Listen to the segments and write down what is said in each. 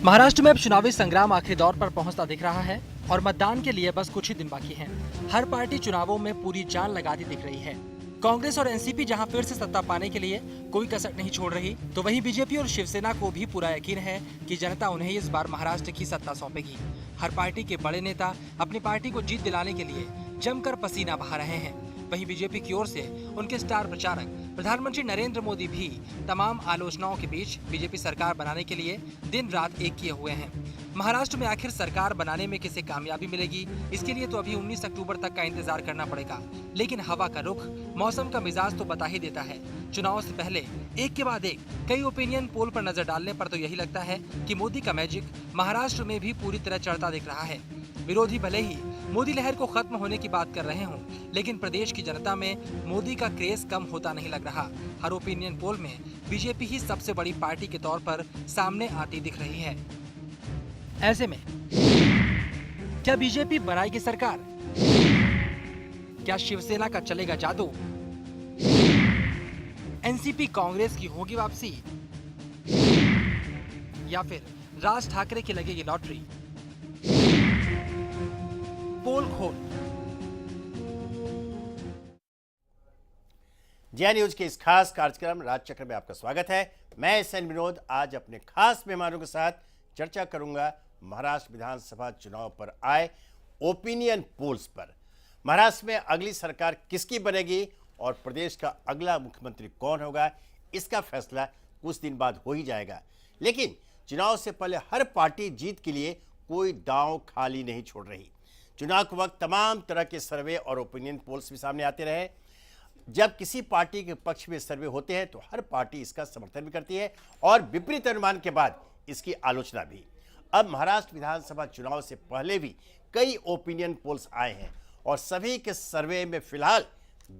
महाराष्ट्र में अब चुनावी संग्राम आखिरी दौर पर पहुंचता दिख रहा है और मतदान के लिए बस कुछ ही दिन बाकी हैं। हर पार्टी चुनावों में पूरी जान लगाती दिख रही है। कांग्रेस और एनसीपी जहां फिर से सत्ता पाने के लिए कोई कसर नहीं छोड़ रही, तो वहीं बीजेपी और शिवसेना को भी पूरा यकीन है कि जनता उन्हें इस बार महाराष्ट्र की सत्ता सौंपेगी। हर पार्टी के बड़े नेता अपनी पार्टी को जीत दिलाने के लिए जमकर पसीना बहा रहे हैं। वहीं बीजेपी की ओर से उनके स्टार प्रचारक प्रधानमंत्री नरेंद्र मोदी भी तमाम आलोचनाओं के बीच बीजेपी सरकार बनाने के लिए दिन रात एक किए हुए हैं। महाराष्ट्र में आखिर सरकार बनाने में किसे कामयाबी मिलेगी, इसके लिए तो अभी 19 अक्टूबर तक का इंतजार करना पड़ेगा। लेकिन हवा का रुख, मौसम का मिजाज तो बता ही देता है। चुनाव से पहले एक के बाद एक कई ओपिनियन पोल पर नजर डालने पर तो यही लगता है कि मोदी का मैजिक महाराष्ट्र में भी पूरी तरह चढ़ता दिख रहा है। विरोधी भले ही मोदी लहर को खत्म होने की बात कर रहे हों, लेकिन प्रदेश की जनता में मोदी का क्रेज कम होता नहीं लग रहा। हर ओपिनियन पोल में बीजेपी ही सबसे बड़ी पार्टी के तौर पर सामने आती दिख रही है। ऐसे में क्या बीजेपी बनाएगी सरकार? क्या शिवसेना का चलेगा जादू? एनसीपी कांग्रेस की होगी वापसी? या फिर राज ठाकरे की लगेगी लॉटरी? पोल खोल। जय न्यूज के इस खास कार्यक्रम राजचक्र में आपका स्वागत है। मैं एसएन विनोद आज अपने खास मेहमानों के साथ चर्चा करूंगा महाराष्ट्र विधानसभा चुनाव पर आए ओपिनियन पोल्स पर। महाराष्ट्र में अगली सरकार किसकी बनेगी और प्रदेश का अगला मुख्यमंत्री कौन होगा, इसका फैसला कुछ दिन बाद हो ही जाएगा। लेकिन चुनाव से पहले हर पार्टी जीत के लिए कोई दांव खाली नहीं छोड़ रही। चुनाव के वक्त तमाम तरह के सर्वे और ओपिनियन पोल्स भी सामने आते रहे। जब किसी पार्टी के पक्ष में सर्वे होते हैं तो हर पार्टी इसका समर्थन भी करती है और विपरीत अनुमान के बाद इसकी आलोचना भी। अब महाराष्ट्र विधानसभा चुनाव से पहले भी कई ओपिनियन पोल्स आए हैं और सभी के सर्वे में फिलहाल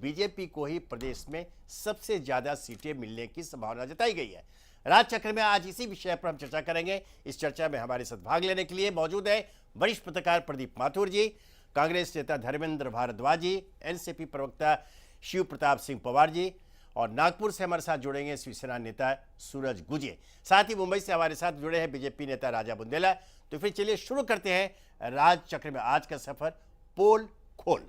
बीजेपी को ही प्रदेश में सबसे ज्यादा सीटें मिलने की संभावना जताई गई है। राजचक्र में आज इसी विषय पर हम चर्चा करेंगे। इस चर्चा में हमारे साथ भाग लेने के लिए मौजूद है वरिष्ठ पत्रकार प्रदीप माथुर जी, कांग्रेस नेता धर्मेंद्र भारद्वाज जी, एनसीपी प्रवक्ता शिव प्रताप सिंह पवार जी और नागपुर से हमारे साथ जुड़ेंगे शिवसेना नेता सूरज गुजे। साथ ही मुंबई से हमारे साथ जुड़े हैं बीजेपी नेता राजा बुंदेला। तो फिर चलिए शुरू करते हैं राजचक्र में आज का सफर पोल खोल।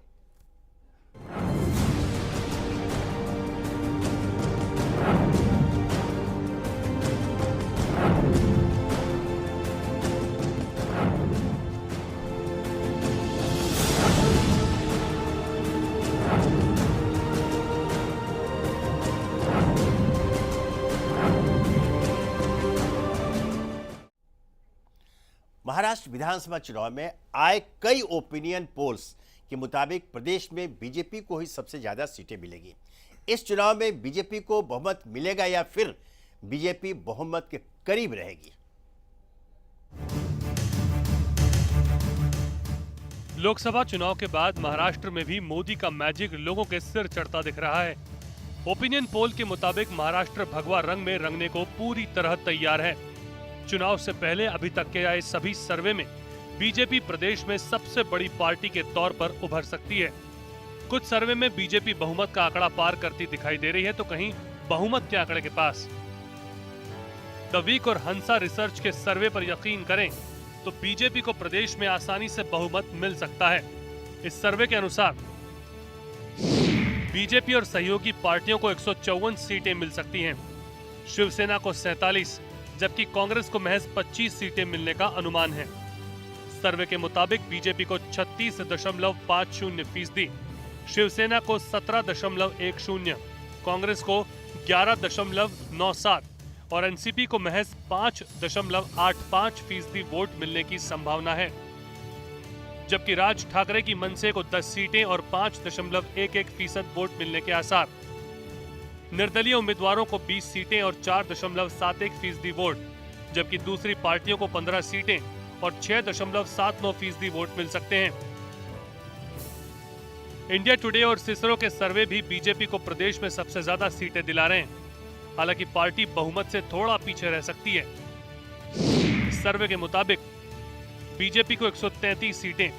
महाराष्ट्र विधानसभा चुनाव में आए कई ओपिनियन पोल्स के मुताबिक प्रदेश में बीजेपी को ही सबसे ज्यादा सीटें मिलेगी। इस चुनाव में बीजेपी को बहुमत मिलेगा या फिर बीजेपी बहुमत के करीब रहेगी? लोकसभा चुनाव के बाद महाराष्ट्र में भी मोदी का मैजिक लोगों के सिर चढ़ता दिख रहा है। ओपिनियन पोल के मुताबिक महाराष्ट्र भगवा रंग में रंगने को पूरी तरह तैयार है। चुनाव से पहले अभी तक के आए सभी सर्वे में बीजेपी प्रदेश में सबसे बड़ी पार्टी के तौर पर उभर सकती है। कुछ सर्वे में बीजेपी बहुमत का आंकड़ा पार करती दिखाई दे रही है, तो कहीं बहुमत के आंकड़े के पास। द वीक और हंसा रिसर्च के सर्वे पर यकीन करें तो बीजेपी को प्रदेश में आसानी से बहुमत मिल सकता है। इस सर्वे के अनुसार बीजेपी और सहयोगी पार्टियों को 154 सीटें मिल सकती हैं, शिवसेना को 47, जबकि कांग्रेस को महज 25 सीटें मिलने का अनुमान है। सर्वे के मुताबिक बीजेपी को 36.50%, शिवसेना को 17.10%, कांग्रेस को 11.97% और एनसीपी को महज 5.85% वोट मिलने की संभावना है। जबकि राज ठाकरे की मनसे को 10 सीटें और 5.11% वोट मिलने के आसार। निर्दलीय उम्मीदवारों को 20 सीटें और 4.71% वोट, जबकि दूसरी पार्टियों को 15 सीटें और 6.79% वोट मिल सकते हैं। इंडिया टुडे और सिसरो के सर्वे भी बीजेपी को प्रदेश में सबसे ज्यादा सीटें दिला रहे हैं। हालांकि पार्टी बहुमत से थोड़ा पीछे रह सकती है। इस सर्वे के मुताबिक बीजेपी को 133 सीटें,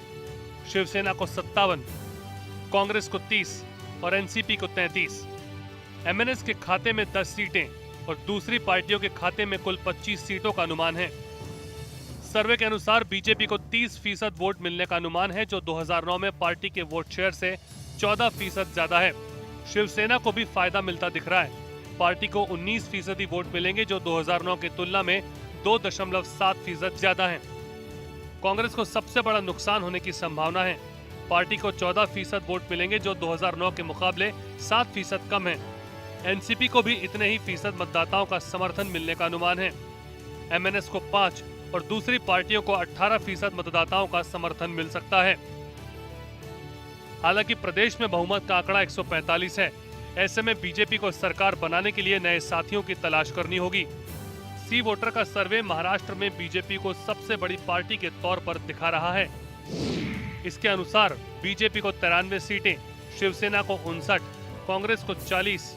शिवसेना को 57, कांग्रेस को 30 और एनसीपी को 33। एमएनएस के खाते में 10 सीटें और दूसरी पार्टियों के खाते में कुल 25 सीटों का अनुमान है। सर्वे के अनुसार बीजेपी को 30% वोट मिलने का अनुमान है, जो 2009 में पार्टी के वोट शेयर से 14% ज्यादा है। शिवसेना को भी फायदा मिलता दिख रहा है। पार्टी को 19% वोट मिलेंगे, जो 2009 की तुलना में 2.7% ज्यादा है। कांग्रेस को सबसे बड़ा नुकसान होने की संभावना है। पार्टी को 14% वोट मिलेंगे, जो 2009 के मुकाबले 7% कम है। एनसीपी को भी इतने ही फीसद मतदाताओं का समर्थन मिलने का अनुमान है। एमएनएस को 5 और दूसरी पार्टियों को 18% मतदाताओं का समर्थन मिल सकता है। हालांकि प्रदेश में बहुमत का आंकड़ा 145 है। ऐसे में बीजेपी को सरकार बनाने के लिए नए साथियों की तलाश करनी होगी। सी वोटर का सर्वे महाराष्ट्र में बीजेपी को सबसे बड़ी पार्टी के तौर पर दिखा रहा है। इसके अनुसार बीजेपी को 93 सीटें, शिवसेना को 59, कांग्रेस को 40,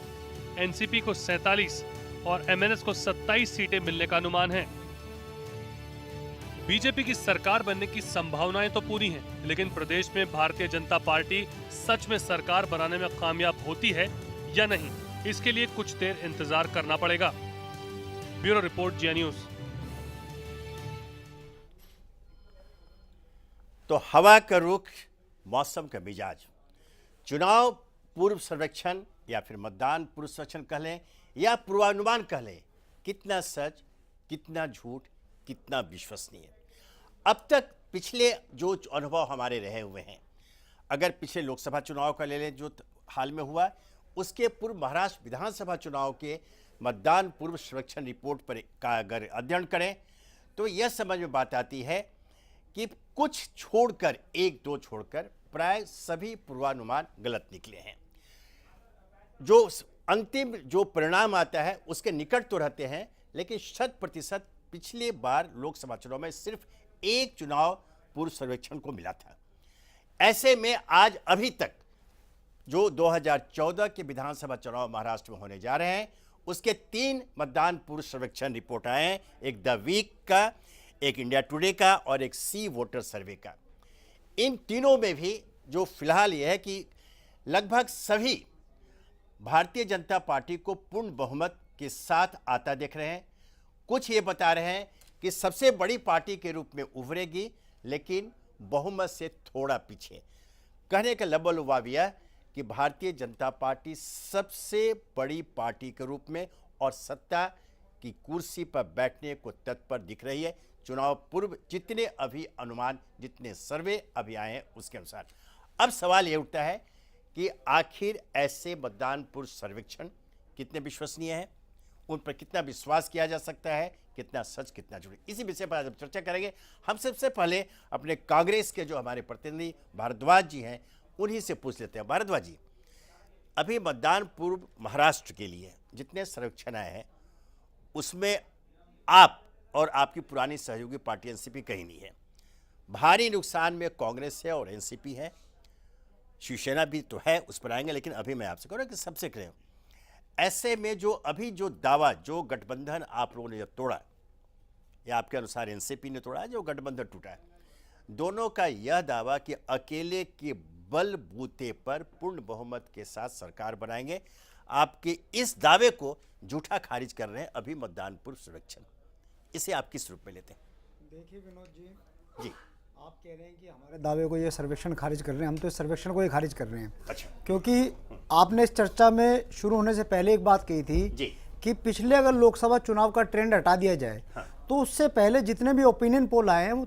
एनसीपी को 47 और एमएनएस को 27 सीटें मिलने का अनुमान है। बीजेपी की सरकार बनने की संभावनाएं तो पूरी हैं, लेकिन प्रदेश में भारतीय जनता पार्टी सच में सरकार बनाने में कामयाब होती है या नहीं, इसके लिए कुछ देर इंतजार करना पड़ेगा। ब्यूरो रिपोर्ट, जी न्यूज। तो हवा का रुख, मौसम का मिजाज, चुनाव पूर्व सर्वेक्षण या फिर मतदान पूर्व सर्वेक्षण कह लें या पूर्वानुमान कह लें, कितना सच, कितना झूठ, कितना विश्वसनीय। अब तक पिछले जो अनुभव हमारे रहे हुए हैं, अगर पिछले लोकसभा चुनाव का ले लें जो हाल में हुआ, उसके पूर्व महाराष्ट्र विधानसभा चुनाव के मतदान पूर्व सर्वेक्षण रिपोर्ट पर का अगर अध्ययन करें तो यह समझ में बात आती है कि कुछ छोड़कर, एक दो छोड़कर, प्राय सभी पूर्वानुमान गलत निकले हैं। जो अंतिम जो परिणाम आता है उसके निकट तो रहते हैं, लेकिन 100% पिछले बार लोकसभा चुनाव में सिर्फ एक चुनाव पूर्व सर्वेक्षण को मिला था। ऐसे में आज अभी तक जो 2014 के विधानसभा चुनाव महाराष्ट्र में होने जा रहे हैं, उसके 3 मतदान पूर्व सर्वेक्षण रिपोर्ट आए हैं, एक द वीक का, एक इंडिया टुडे का और एक सी वोटर सर्वे का। इन तीनों में भी जो फिलहाल यह है कि लगभग सभी भारतीय जनता पार्टी को पूर्ण बहुमत के साथ आता देख रहे हैं। कुछ ये बता रहे हैं कि सबसे बड़ी पार्टी के रूप में उभरेगी, लेकिन बहुमत से थोड़ा पीछे। कहने का लबल यह कि भारतीय जनता पार्टी सबसे बड़ी पार्टी के रूप में और सत्ता की कुर्सी पर बैठने को तत्पर दिख रही है। चुनाव पूर्व जितने अभी अनुमान, जितने सर्वे अभी आए हैं उसके अनुसार। अब सवाल ये उठता है कि आखिर ऐसे मतदान पूर्व सर्वेक्षण कितने विश्वसनीय हैं, उन पर कितना विश्वास किया जा सकता है, कितना सच, कितना झूठ। इसी विषय पर आज हम चर्चा करेंगे। हम सबसे पहले अपने कांग्रेस के जो हमारे प्रतिनिधि भारद्वाज जी हैं उन्हीं से पूछ लेते हैं। भारद्वाज जी, अभी मतदान पूर्व महाराष्ट्र के लिए जितने सर्वेक्षण आए हैं उसमें आप और आपकी पुरानी सहयोगी पार्टी एनसीपी कहीं नहीं है। भारी नुकसान में कांग्रेस है और एनसीपी है, शिवसेना भी तो है, उस पर आएंगे। लेकिन अभी मैं आपसे कह रहा हूं कि सबसे करें, ऐसे में जो अभी जो दावा, जो गठबंधन आप लोगों ने जब तोड़ा, या आपके अनुसार एनसीपी ने तोड़ा, जो गठबंधन टूटा है, दोनों का यह दावा कि अकेले के बलबूते पर पूर्ण बहुमत के साथ सरकार बनाएंगे, आपके इस दावे को झूठा खारिज कर रहे हैं अभी मतदान पूर्व सर्वेक्षण। इसे आप किस रूप में लेते हैं? देखिए विनोद जी, जी, आप कह रहे हैं कि हमारे दावे को ये सर्वेक्षण खारिज कर रहे हैं, हम तो इस सर्वेक्षण को ही खारिज कर रहे हैं। अच्छा, क्योंकि आपने इस चर्चा में शुरू होने से पहले एक बात कही थी जी, कि पिछले अगर लोकसभा चुनाव का ट्रेंड हटा दिया जाए, तो उससे पहले जितने भी ओपिनियन पोल आए हैं वो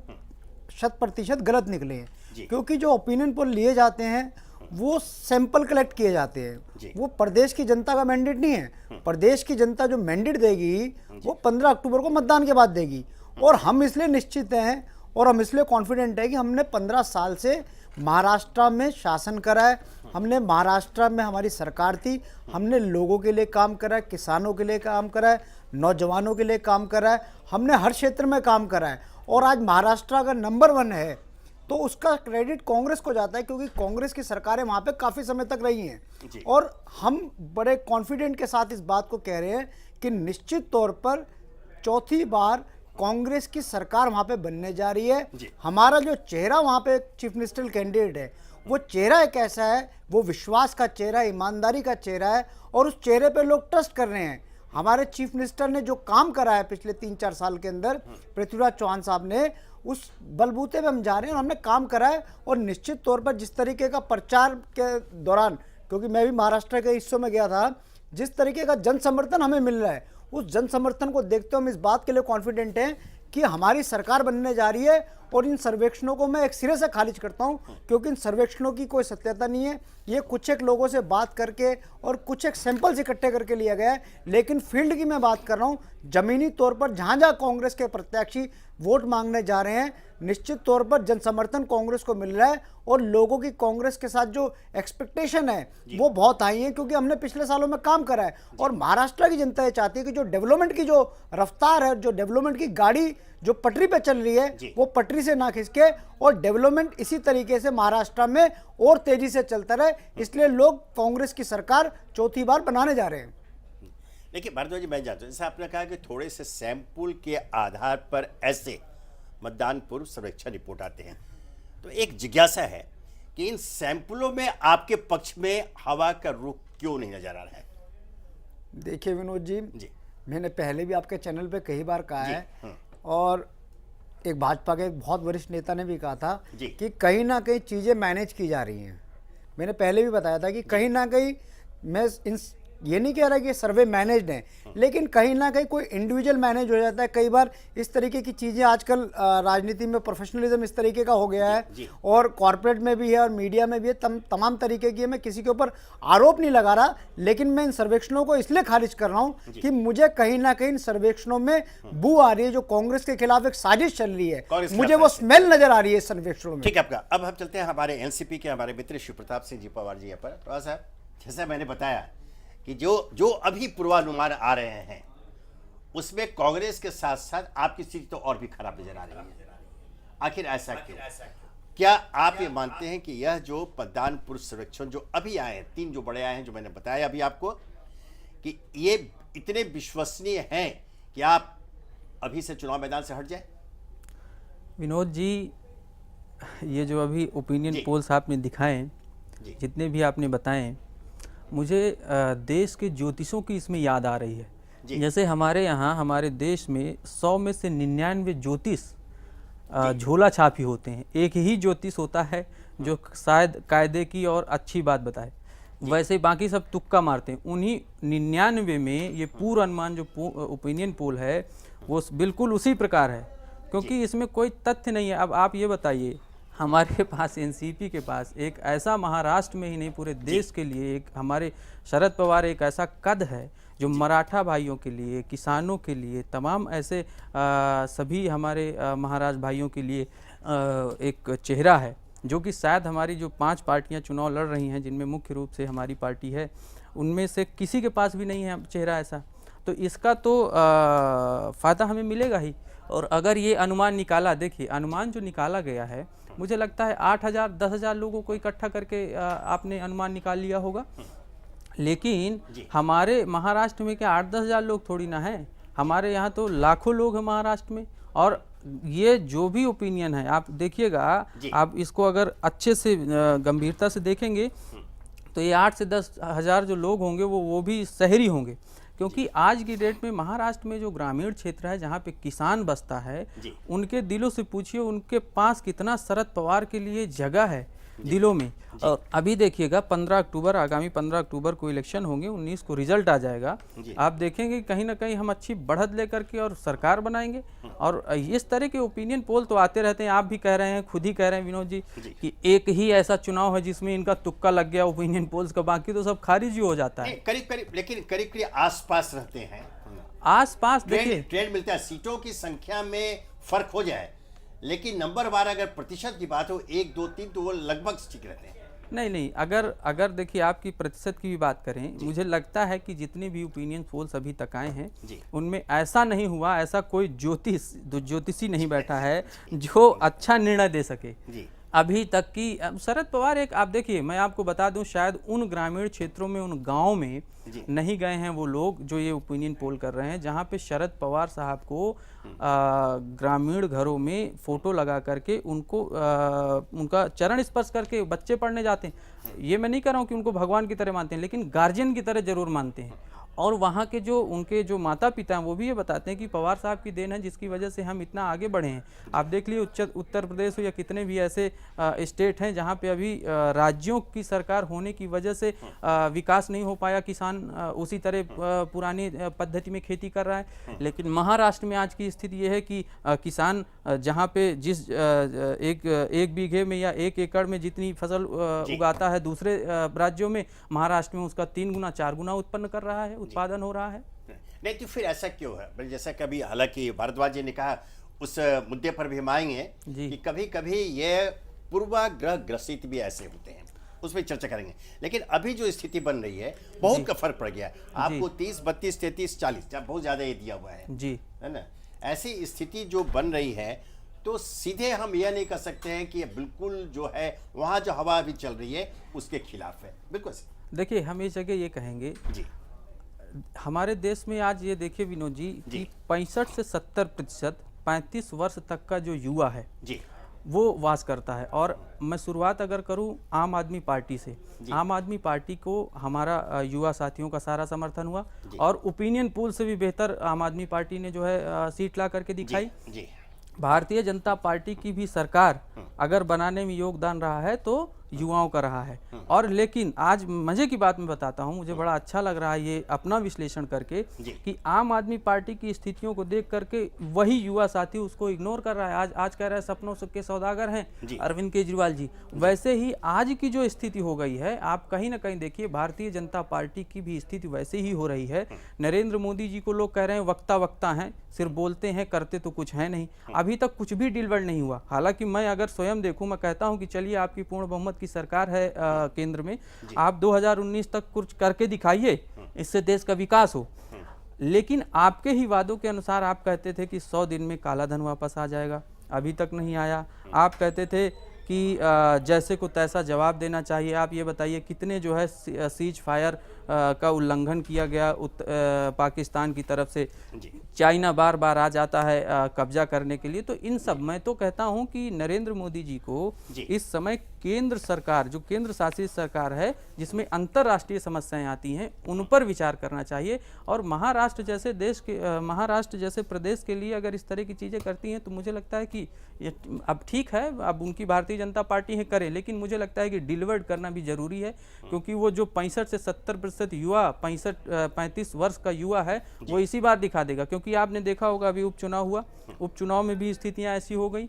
100% गलत निकले हैं। क्योंकि जो ओपिनियन पोल लिए जाते हैं वो सैंपल कलेक्ट किए जाते हैं, वो प्रदेश की जनता का मैंडेट नहीं है। प्रदेश की जनता जो मैंडेट देगी वो 15 अक्टूबर को मतदान के बाद देगी। और हम इसलिए निश्चित हैं और हम इसलिए कॉन्फिडेंट है कि हमने 15 साल से महाराष्ट्र में शासन करा है, हमने महाराष्ट्र में हमारी सरकार थी, हमने लोगों के लिए काम करा है, किसानों के लिए काम करा है, नौजवानों के लिए काम करा है, हमने हर क्षेत्र में काम करा है। और आज महाराष्ट्र अगर नंबर 1 है तो उसका क्रेडिट कांग्रेस को जाता है, क्योंकि कांग्रेस की सरकारें वहाँ पे काफ़ी समय तक रही हैं। और हम बड़े कॉन्फिडेंट के साथ इस बात को कह रहे हैं कि निश्चित तौर पर चौथी बार कांग्रेस की सरकार वहाँ पे बनने जा रही है। हमारा जो चेहरा वहाँ पे चीफ मिनिस्टर कैंडिडेट है, वो चेहरा एक ऐसा है, वो विश्वास का चेहरा, ईमानदारी का चेहरा है और उस चेहरे पे लोग ट्रस्ट कर रहे हैं। हमारे चीफ मिनिस्टर ने जो काम करा है पिछले 3-4 साल के अंदर, पृथ्वीराज चौहान साहब ने, उस बलबूते पे हम जा रहे हैं और हमने काम करा है। और निश्चित तौर पर जिस तरीके का प्रचार के दौरान, क्योंकि मैं भी महाराष्ट्र के हिस्सों में गया था, जिस तरीके का जन समर्थन हमें मिल रहा है, उस जन समर्थन को देखते हुए हम इस बात के लिए कॉन्फिडेंट हैं कि हमारी सरकार बनने जा रही है। और इन सर्वेक्षणों को मैं एक सिरे से खारिज करता हूं, क्योंकि इन सर्वेक्षणों की कोई सत्यता नहीं है। ये कुछ एक लोगों से बात करके और कुछ एक सैंपल्स इकट्ठे करके लिया गया है। लेकिन फील्ड की मैं बात कर रहा हूं, जमीनी तौर पर जहां जहां कांग्रेस के प्रत्याशी वोट मांगने जा रहे हैं, निश्चित तौर पर जन समर्थन कांग्रेस को मिल रहा है। और लोगों की कांग्रेस के साथ जो एक्सपेक्टेशन है वो बहुत हाई है, क्योंकि हमने पिछले सालों में काम करा है। और महाराष्ट्र की जनता ये चाहती है कि जो डेवलपमेंट की जो रफ्तार है, जो डेवलपमेंट की गाड़ी जो पटरी पे चल रही है, वो पटरी से ना खिसके और डेवलपमेंट इसी तरीके से महाराष्ट्र में और तेजी से चलता रहे। इसलिए लोग कांग्रेस की सरकार चौथी बार बनाने जा रहे हैं। देखिए भारद्वाज जी, मैं जानता हूँ, जैसे आपने कहा कि थोड़े से सैंपल के आधार पर ऐसे मतदान पूर्व सर्वेक्षण रिपोर्ट आते हैं, तो एक जिज्ञासा है कि इन सैंपलों में आपके पक्ष में हवा का रुख क्यों नहीं नजर आ रहा है? देखिए विनोद जी, मैंने पहले भी आपके चैनल पे कई बार कहा है, और एक भाजपा के एक बहुत वरिष्ठ नेता ने भी कहा था कि कहीं ना कहीं चीज़ें मैनेज की जा रही हैं। मैंने पहले भी बताया था कि कहीं ना कहीं, मैं ये नहीं कह रहा कि सर्वे मैनेज्ड है, लेकिन कहीं ना कहीं कोई इंडिविजुअल मैनेज हो जाता है। कई बार इस तरीके की चीज़ें आजकल राजनीति में प्रोफेशनलिज्म इस तरीके का हो गया है, और कॉर्पोरेट में भी है और मीडिया में भी है, तमाम तरीके की है। मैं किसी के ऊपर आरोप नहीं लगा रहा, लेकिन मैं इन सर्वेक्षणों को इसलिए खारिज कर रहा हूँ कि मुझे कहीं ना कहीं इन सर्वेक्षणों में बू आ रही है। जो कांग्रेस के खिलाफ एक साजिश चल रही है, मुझे वो स्मेल नजर आ रही है सर्वेक्षणों में। ठीक है आपका। अब हम चलते हैं हमारे एनसीपी के हमारे मित्र शिव प्रताप सिंह जी पवार जी पर। पवार साहब, जैसा मैंने बताया कि जो अभी पूर्वानुमान आ रहे हैं, उसमें कांग्रेस के साथ साथ आपकी स्थिति तो और भी खराब नजर आ रही है। आखिर ऐसा क्यों? क्या आप ये मानते हैं कि यह जो मतदान पूर्व सर्वेक्षण जो अभी आए हैं, 3 जो बड़े आए हैं, जो मैंने बताया अभी आपको, कि ये इतने विश्वसनीय हैं कि आप अभी से चुनाव मैदान से हट जाए? विनोद जी, ये जो अभी ओपिनियन पोल्स आपने दिखाए, जितने भी आपने बताए, मुझे देश के ज्योतिषों की इसमें याद आ रही है। जैसे हमारे यहाँ, हमारे देश में 100 में से 99 ज्योतिष झोला छापी होते हैं। एक ही ज्योतिष होता है जो शायद कायदे की और अच्छी बात बताए, वैसे बाकी सब तुक्का मारते हैं। उन्हीं 99 में ये पूर्व अनुमान जो ओपिनियन पोल है वो बिल्कुल उसी प्रकार है, क्योंकि इसमें कोई तथ्य नहीं है। अब आप ये बताइए, हमारे पास एनसीपी के पास एक ऐसा, महाराष्ट्र में ही नहीं पूरे देश के लिए, एक हमारे शरद पवार एक ऐसा कद है जो मराठा भाइयों के लिए, किसानों के लिए, तमाम ऐसे सभी हमारे महाराष्ट्र भाइयों के लिए एक चेहरा है, जो कि शायद हमारी जो 5 पार्टियां चुनाव लड़ रही हैं, जिनमें मुख्य रूप से हमारी पार्टी है, उनमें से किसी के पास भी नहीं है चेहरा ऐसा। तो इसका तो फ़ायदा हमें मिलेगा ही। और अगर ये अनुमान निकाला, देखिए अनुमान जो निकाला गया है, मुझे लगता है 8,000 10,000 लोगों को इकट्ठा करके आपने अनुमान निकाल लिया होगा। लेकिन हमारे महाराष्ट्र में क्या 8-10 हज़ार लोग थोड़ी ना हैं, हमारे यहाँ तो लाखों लोग हैं महाराष्ट्र में। और ये जो भी ओपिनियन है, आप देखिएगा, आप इसको अगर अच्छे से गंभीरता से देखेंगे तो ये 8 से 10 हज़ार जो लोग होंगे वो भी शहरी होंगे, क्योंकि आज की डेट में महाराष्ट्र में जो ग्रामीण क्षेत्र है, जहाँ पे किसान बसता है, उनके दिलों से पूछिए उनके पास कितना शरद पवार के लिए जगह है दिलों में। और अभी देखिएगा 15 अक्टूबर, आगामी 15 अक्टूबर को इलेक्शन होंगे, 19 को रिजल्ट आ जाएगा। आप देखेंगे कहीं ना कहीं हम अच्छी बढ़त लेकर के और सरकार बनाएंगे। और इस तरह के ओपिनियन पोल तो आते रहते हैं। आप भी कह रहे हैं, खुद ही कह रहे हैं विनोद जी कि एक ही ऐसा चुनाव है जिसमें इनका तुक्का लग गया ओपिनियन पोल्स का, बाकी तो सब खारिज ही हो जाता है। करीब लेकिन करीब आस पास रहते हैं, आस पास देखिए ट्रेंड मिलता है, सीटों की संख्या में फर्क हो जाए, लेकिन नंबर बार अगर प्रतिशत की बात हो 1, 2, 3 तो वो लगभग ठीक रहते हैं। नहीं, अगर देखिए आपकी प्रतिशत की भी बात करें, मुझे लगता है कि जितने भी ओपिनियन पोल्स अभी तक आए हैं, उनमें ऐसा नहीं हुआ, ऐसा कोई ज्योतिषी नहीं बैठा है जो अच्छा निर्णय दे सके अभी तक की। शरद पवार एक, आप देखिए, मैं आपको बता दूं, शायद उन ग्रामीण क्षेत्रों में, उन गाँव में नहीं गए हैं वो लोग जो ये ओपिनियन पोल कर रहे हैं, जहाँ पे शरद पवार साहब को ग्रामीण घरों में फोटो लगा करके उनको उनका चरण स्पर्श करके बच्चे पढ़ने जाते हैं। ये मैं नहीं कह रहा हूँ कि उनको भगवान की तरह मानते हैं, लेकिन गार्जियन की तरह जरूर मानते हैं। और वहाँ के जो उनके जो माता पिता हैं वो भी ये बताते हैं कि पवार साहब की देन है जिसकी वजह से हम इतना आगे बढ़े हैं। आप देख लीजिए उत्तर प्रदेश हो या कितने भी ऐसे स्टेट हैं जहाँ पे अभी राज्यों की सरकार होने की वजह से विकास नहीं हो पाया, किसान उसी तरह पुरानी पद्धति में खेती कर रहा है। लेकिन महाराष्ट्र में आज की स्थिति ये है कि किसान जहाँ पे जिस एक बीघे में या 1 एकड़ में जितनी फसल उगाता है दूसरे राज्यों में, महाराष्ट्र में उसका 3 गुना 4 गुना उत्पन्न कर रहा है, उत्पादन हो रहा है। नहीं तो फिर ऐसा क्यों है? जैसा कभी हालांकि भारद्वाज जी ने कहा, उस मुद्दे पर भी हम आएंगे कि कभी कभी ये पूर्वाग्रह ग्रसित भी ऐसे होते हैं, उस पर चर्चा करेंगे। लेकिन अभी जो स्थिति बन रही है बहुत का फर्क पड़ गया है आपको, 30, 32, 33, 40 बहुत ज्यादा ये दिया हुआ है जी, है ना। ऐसी स्थिति जो बन रही है तो सीधे हम यह नहीं कर सकते हैं कि बिल्कुल जो है वहां जो हवा अभी चल रही है उसके खिलाफ है। बिल्कुल देखिए, हम इस जगह ये कहेंगे जी, हमारे देश में आज ये देखिए विनोद जी कि 65 से 70% 35 वर्ष तक का जो युवा है जी वो वास करता है। और मैं शुरुआत अगर करूं आम आदमी पार्टी से, आम आदमी पार्टी को हमारा युवा साथियों का सारा समर्थन हुआ और ओपिनियन पोल से भी बेहतर आम आदमी पार्टी ने जो है सीट ला करके दिखाई। भारतीय जनता पार्टी की भी सरकार अगर बनाने में योगदान रहा है तो युवाओं का रहा है। और लेकिन आज मजे की बात मैं बताता हूं, मुझे बड़ा अच्छा लग रहा है ये अपना विश्लेषण करके कि आम आदमी पार्टी की स्थितियों को देख करके वही युवा साथी उसको इग्नोर कर रहा है। आज कह रहा है सपनों के सौदागर हैं अरविंद केजरीवाल जी। वैसे ही आज की जो स्थिति हो गई है, आप कहीं ना कहीं देखिए भारतीय जनता पार्टी की भी स्थिति वैसे ही हो रही है। नरेंद्र मोदी जी को लोग कह रहे हैं वक्ता वक्ता हैं, सिर्फ बोलते हैं करते तो कुछ है नहीं। अभी तक कुछ भी डिलीवर नहीं हुआ। हालांकि मैं अगर स्वयं देखूं, मैं कहता हूं कि चलिए आपकी पूर्ण बहुमत की सरकार है केंद्र में, आप 2019 तक कुछ करके दिखाइए, इससे देश का विकास हो। लेकिन आपके ही वादों के अनुसार आप कहते थे कि 100 दिन में काला धन वापस आ जाएगा, अभी तक नहीं आया। आप कहते थे कि जैसे को तैसा जवाब देना चाहिए। आप ये बताइए कितने जो है सीज फायर का उल्लंघन किया गया पाकिस्तान की तरफ से। चाइना बार बार आ जाता है कब्जा करने के लिए। तो इन सब, मैं तो कहता हूं कि नरेंद्र मोदी जी को इस समय केंद्र सरकार, जो केंद्र शासित सरकार है जिसमें अंतर्राष्ट्रीय समस्याएं आती हैं, उन पर विचार करना चाहिए। और महाराष्ट्र जैसे देश के, महाराष्ट्र जैसे प्रदेश के लिए अगर इस तरह की चीज़ें करती हैं तो मुझे लगता है कि अब ठीक है, अब उनकी भारतीय जनता पार्टी है करे, लेकिन मुझे लगता है कि डिलीवर्ड करना भी जरूरी है। क्योंकि वो जो 65 से 70% युवा, 35 वर्ष का युवा है, वो इसी बार दिखा देगा। क्योंकि आपने देखा होगा अभी उपचुनाव हुआ, उपचुनाव में भी स्थितियां ऐसी हो गई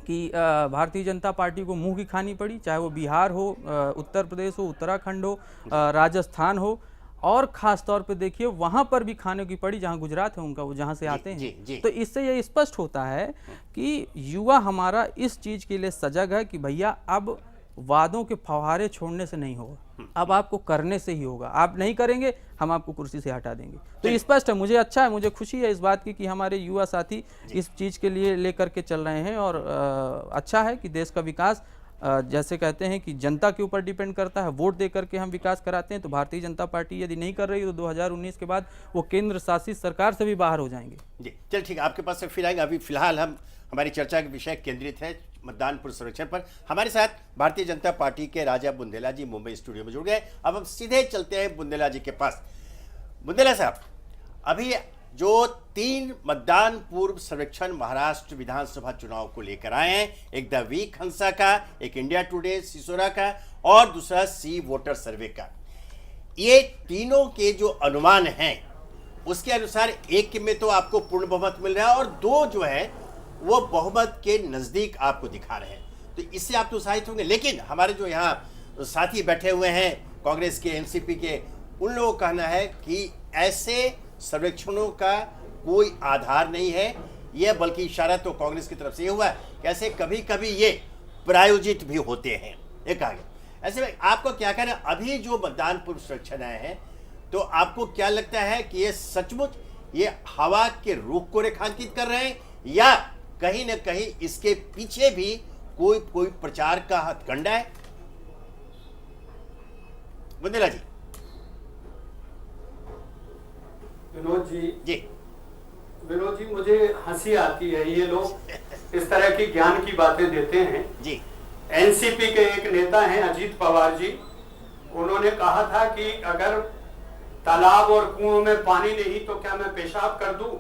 कि भारतीय जनता पार्टी को मुंह की खानी पड़ी, चाहे वो बिहार हो, उत्तर प्रदेश हो, उत्तराखंड हो, राजस्थान हो, और खास तौर पे देखिए वहां पर भी खाने की पड़ी जहां गुजरात है उनका, वो जहां से आते हैं। तो इससे ये स्पष्ट होता है कि युवा हमारा इस चीज के लिए सजग है कि भैया अब वादों के फव्वारे छोड़ने से नहीं होगा, अब आपको करने से ही होगा। आप नहीं करेंगे, हम आपको कुर्सी से हटा देंगे। तो स्पष्ट है, मुझे अच्छा है, मुझे खुशी है इस बात की कि हमारे युवा साथी इस चीज के लिए लेकर के चल रहे हैं। और अच्छा है कि देश का विकास, जैसे कहते हैं कि जनता के ऊपर डिपेंड करता है, वोट दे करके हम विकास कराते हैं। तो भारतीय जनता पार्टी यदि नहीं कर रही तो 2019 के बाद वो केंद्र शासित सरकार से भी बाहर हो जाएंगे। जी चल ठीक है, आपके पास से फिर आएंगे। अभी फिलहाल हम हमारी चर्चा का विषय केंद्रित है मतदान पूर्व सर्वेक्षण पर। हमारे साथ भारतीय जनता पार्टी के राजा बुंदेला जी मुंबई स्टूडियो में जुड़ गए। अब हम सीधे चलते हैं बुंदेला जी के पास। बुंदेला साहब, अभी जो 3 मतदान पूर्व सर्वेक्षण महाराष्ट्र विधानसभा चुनाव को लेकर आए हैं, एक द वीक हंसा का, एक इंडिया टुडे सिसोरा का, और दूसरा सी वोटर सर्वे का, ये तीनों के जो अनुमान हैं उसके अनुसार एक में तो आपको पूर्ण बहुमत मिल रहा है और 2 जो है वो बहुमत के नजदीक आपको दिखा रहे हैं। तो इससे आप तो उत्साहित होंगे। लेकिन हमारे जो यहाँ साथी बैठे हुए हैं कांग्रेस के, एनसीपी के, उन लोगों का कहना है कि ऐसे सर्वेक्षणों का कोई आधार नहीं है, यह बल्कि इशारा तो कांग्रेस की तरफ से ये हुआ है कैसे कभी कभी ये प्रायोजित भी होते हैं, ये कहा गया। ऐसे में आपको क्या कहना है, अभी जो मतदान पूर्व सर्वेक्षण आए हैं, तो आपको क्या लगता है कि ये सचमुच ये हवा के रुख को रेखांकित कर रहे हैं या कहीं न कहीं इसके पीछे भी कोई प्रचार का हथकंडा है? बुंदेला जी। विनोद जी, मुझे हंसी आती है, ये लोग इस तरह की ज्ञान की बातें देते हैं जी। एनसीपी के एक नेता हैं अजीत पवार जी, उन्होंने कहा था कि अगर तालाब और कुओं में पानी नहीं तो क्या मैं पेशाब कर दूं?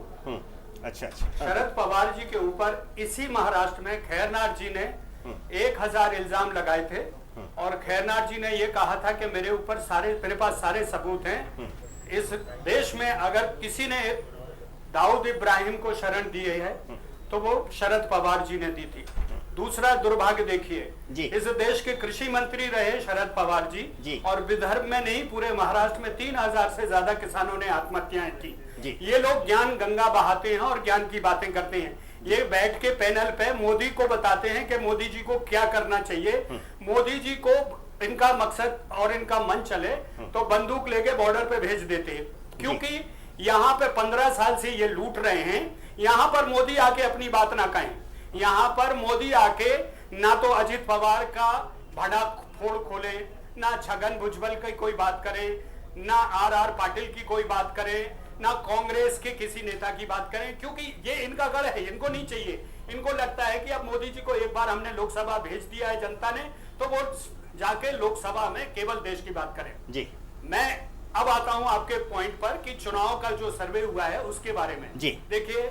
अच्छा। शरद पवार जी के ऊपर इसी महाराष्ट्र में खैरनार जी ने 1000 इल्जाम लगाए थे और खैरनार जी ने यह कहा था कि मेरे पास सारे सबूत हैं। इस देश में अगर किसी ने दाऊद इब्राहिम को शरण दी है तो वो शरद पवार जी ने दी थी। दूसरा दुर्भाग्य देखिए, इस देश के कृषि मंत्री रहे शरद पवार जी और विदर्भ में नहीं पूरे महाराष्ट्र में 3000 से ज्यादा किसानों ने आत्महत्याएं की। ये लोग ज्ञान गंगा बहाते हैं और ज्ञान की बातें करते हैं। ये बैठ के पैनल पे मोदी को बताते हैं कि मोदी जी को क्या करना चाहिए। मोदी जी को इनका मकसद और इनका मन चले तो बंदूक लेके बॉर्डर पे भेज देते हैं, क्योंकि यहाँ पे 15 साल से ये लूट रहे हैं। यहाँ पर मोदी आके अपनी बात ना कहें, यहाँ पर मोदी आके ना तो अजित पवार का भड़ा फोड़ खोले, ना छगन भुजबल की कोई बात करे, ना आर पाटिल की कोई बात करे, ना कांग्रेस के किसी नेता की बात करें, क्योंकि ये इनका गढ़ है, इनको नहीं चाहिए। इनको लगता है कि अब मोदी जी को एक बार हमने लोकसभा भेज दिया है जनता ने, तो वो जाके लोकसभा में केवल देश की बात करें। जी मैं अब आता हूं आपके पॉइंट पर कि चुनाव का जो सर्वे हुआ है उसके बारे में। जी देखिए,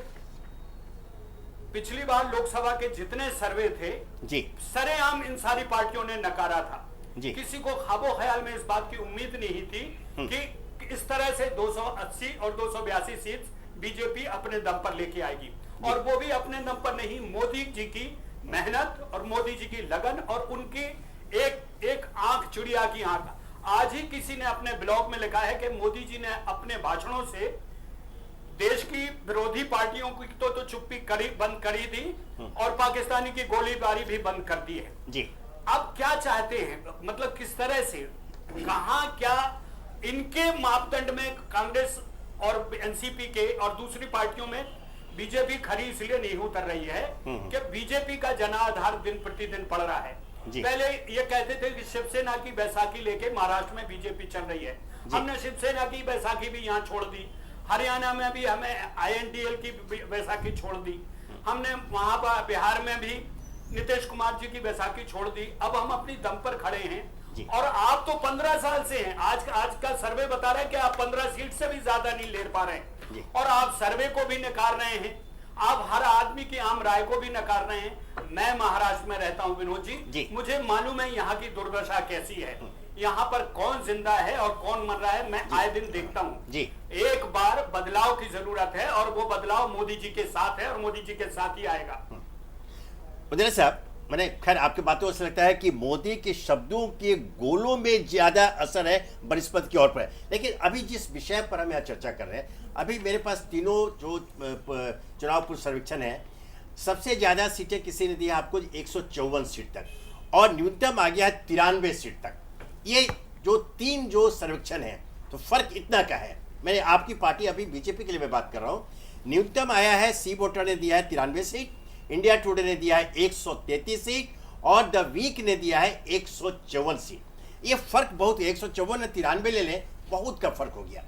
पिछली बार लोकसभा के जितने सर्वे थे जी सरेआम इन सारी पार्टियों ने नकारा था। जी किसी को ख्वाबो ख्याल में इस बात की उम्मीद नहीं थी कि इस तरह से 280 और 282 सीट बीजेपी अपने दम पर लेके आएगी, और वो भी अपने दम पर नहीं, मोदी जी की मेहनत और मोदी जी की लगन और उनकी एक आंख चिड़िया की आंख। आज ही किसी ने अपने ब्लॉग में लिखा है कि मोदी जी ने अपने भाषणों से देश की विरोधी पार्टियों की तो चुप्पी बंद करी दी और पाकिस्तानी की गोलीबारी भी बंद कर दी है। जी अब क्या चाहते हैं, मतलब किस तरह से, कहां क्या इनके मापदंड में कांग्रेस और एनसीपी के और दूसरी पार्टियों में बीजेपी खरी इसलिए नहीं उतर रही है कि बीजेपी का जनाधार दिन प्रतिदिन बढ़ रहा है। पहले ये कहते थे कि शिवसेना की बैसाखी लेके महाराष्ट्र में बीजेपी चल रही है, हमने शिवसेना की बैसाखी भी यहाँ छोड़ दी। हरियाणा में भी हमें INDL की बैसाखी छोड़ दी, हमने वहां पर बिहार में भी नीतीश कुमार जी की बैसाखी छोड़ दी। अब हम अपनी दम पर खड़े हैं और आप तो 15 साल से हैं। आज का सर्वे बता रहा है कि आप 15 सीट से भी ज्यादा नहीं ले पा रहे हैं और आप सर्वे को भी नकार रहे हैं, आप हर आदमी की आम राय को भी नकार रहे हैं। मैं महाराष्ट्र में रहता हूं विनोद जी, मुझे मालूम है यहाँ की दुर्दशा कैसी है, यहाँ पर कौन जिंदा है और कौन मर रहा है, मैं आए दिन देखता हूँ जी। एक बार बदलाव की जरूरत है और वो बदलाव मोदी जी के साथ है और मोदी जी के साथ ही आएगा। मुदीर साहब, मैंने खैर आपकी बातों से लगता है कि मोदी के शब्दों के गोलों में ज्यादा असर है बनस्पत की ओर पर, लेकिन अभी जिस विषय पर हम यहाँ चर्चा कर रहे हैं, अभी मेरे पास तीनों जो चुनाव पूर्व सर्वेक्षण है, सबसे ज्यादा सीटें किसी ने दी आपको 154 सीट तक और न्यूनतम आ गया है 93 सीट तक। ये जो सर्वेक्षण है, तो फर्क इतना का है। मैंने आपकी पार्टी अभी बीजेपी के लिए मैं बात कर रहा हूँ, न्यूनतम आया है, सी वोटर ने दिया है 93 सीट, इंडिया टुडे ने दिया है 133 सीट और द वीक ने दिया है 154 सीट। ये फर्क बहुत, 154 ने 93 ले लें, बहुत का फर्क हो गया,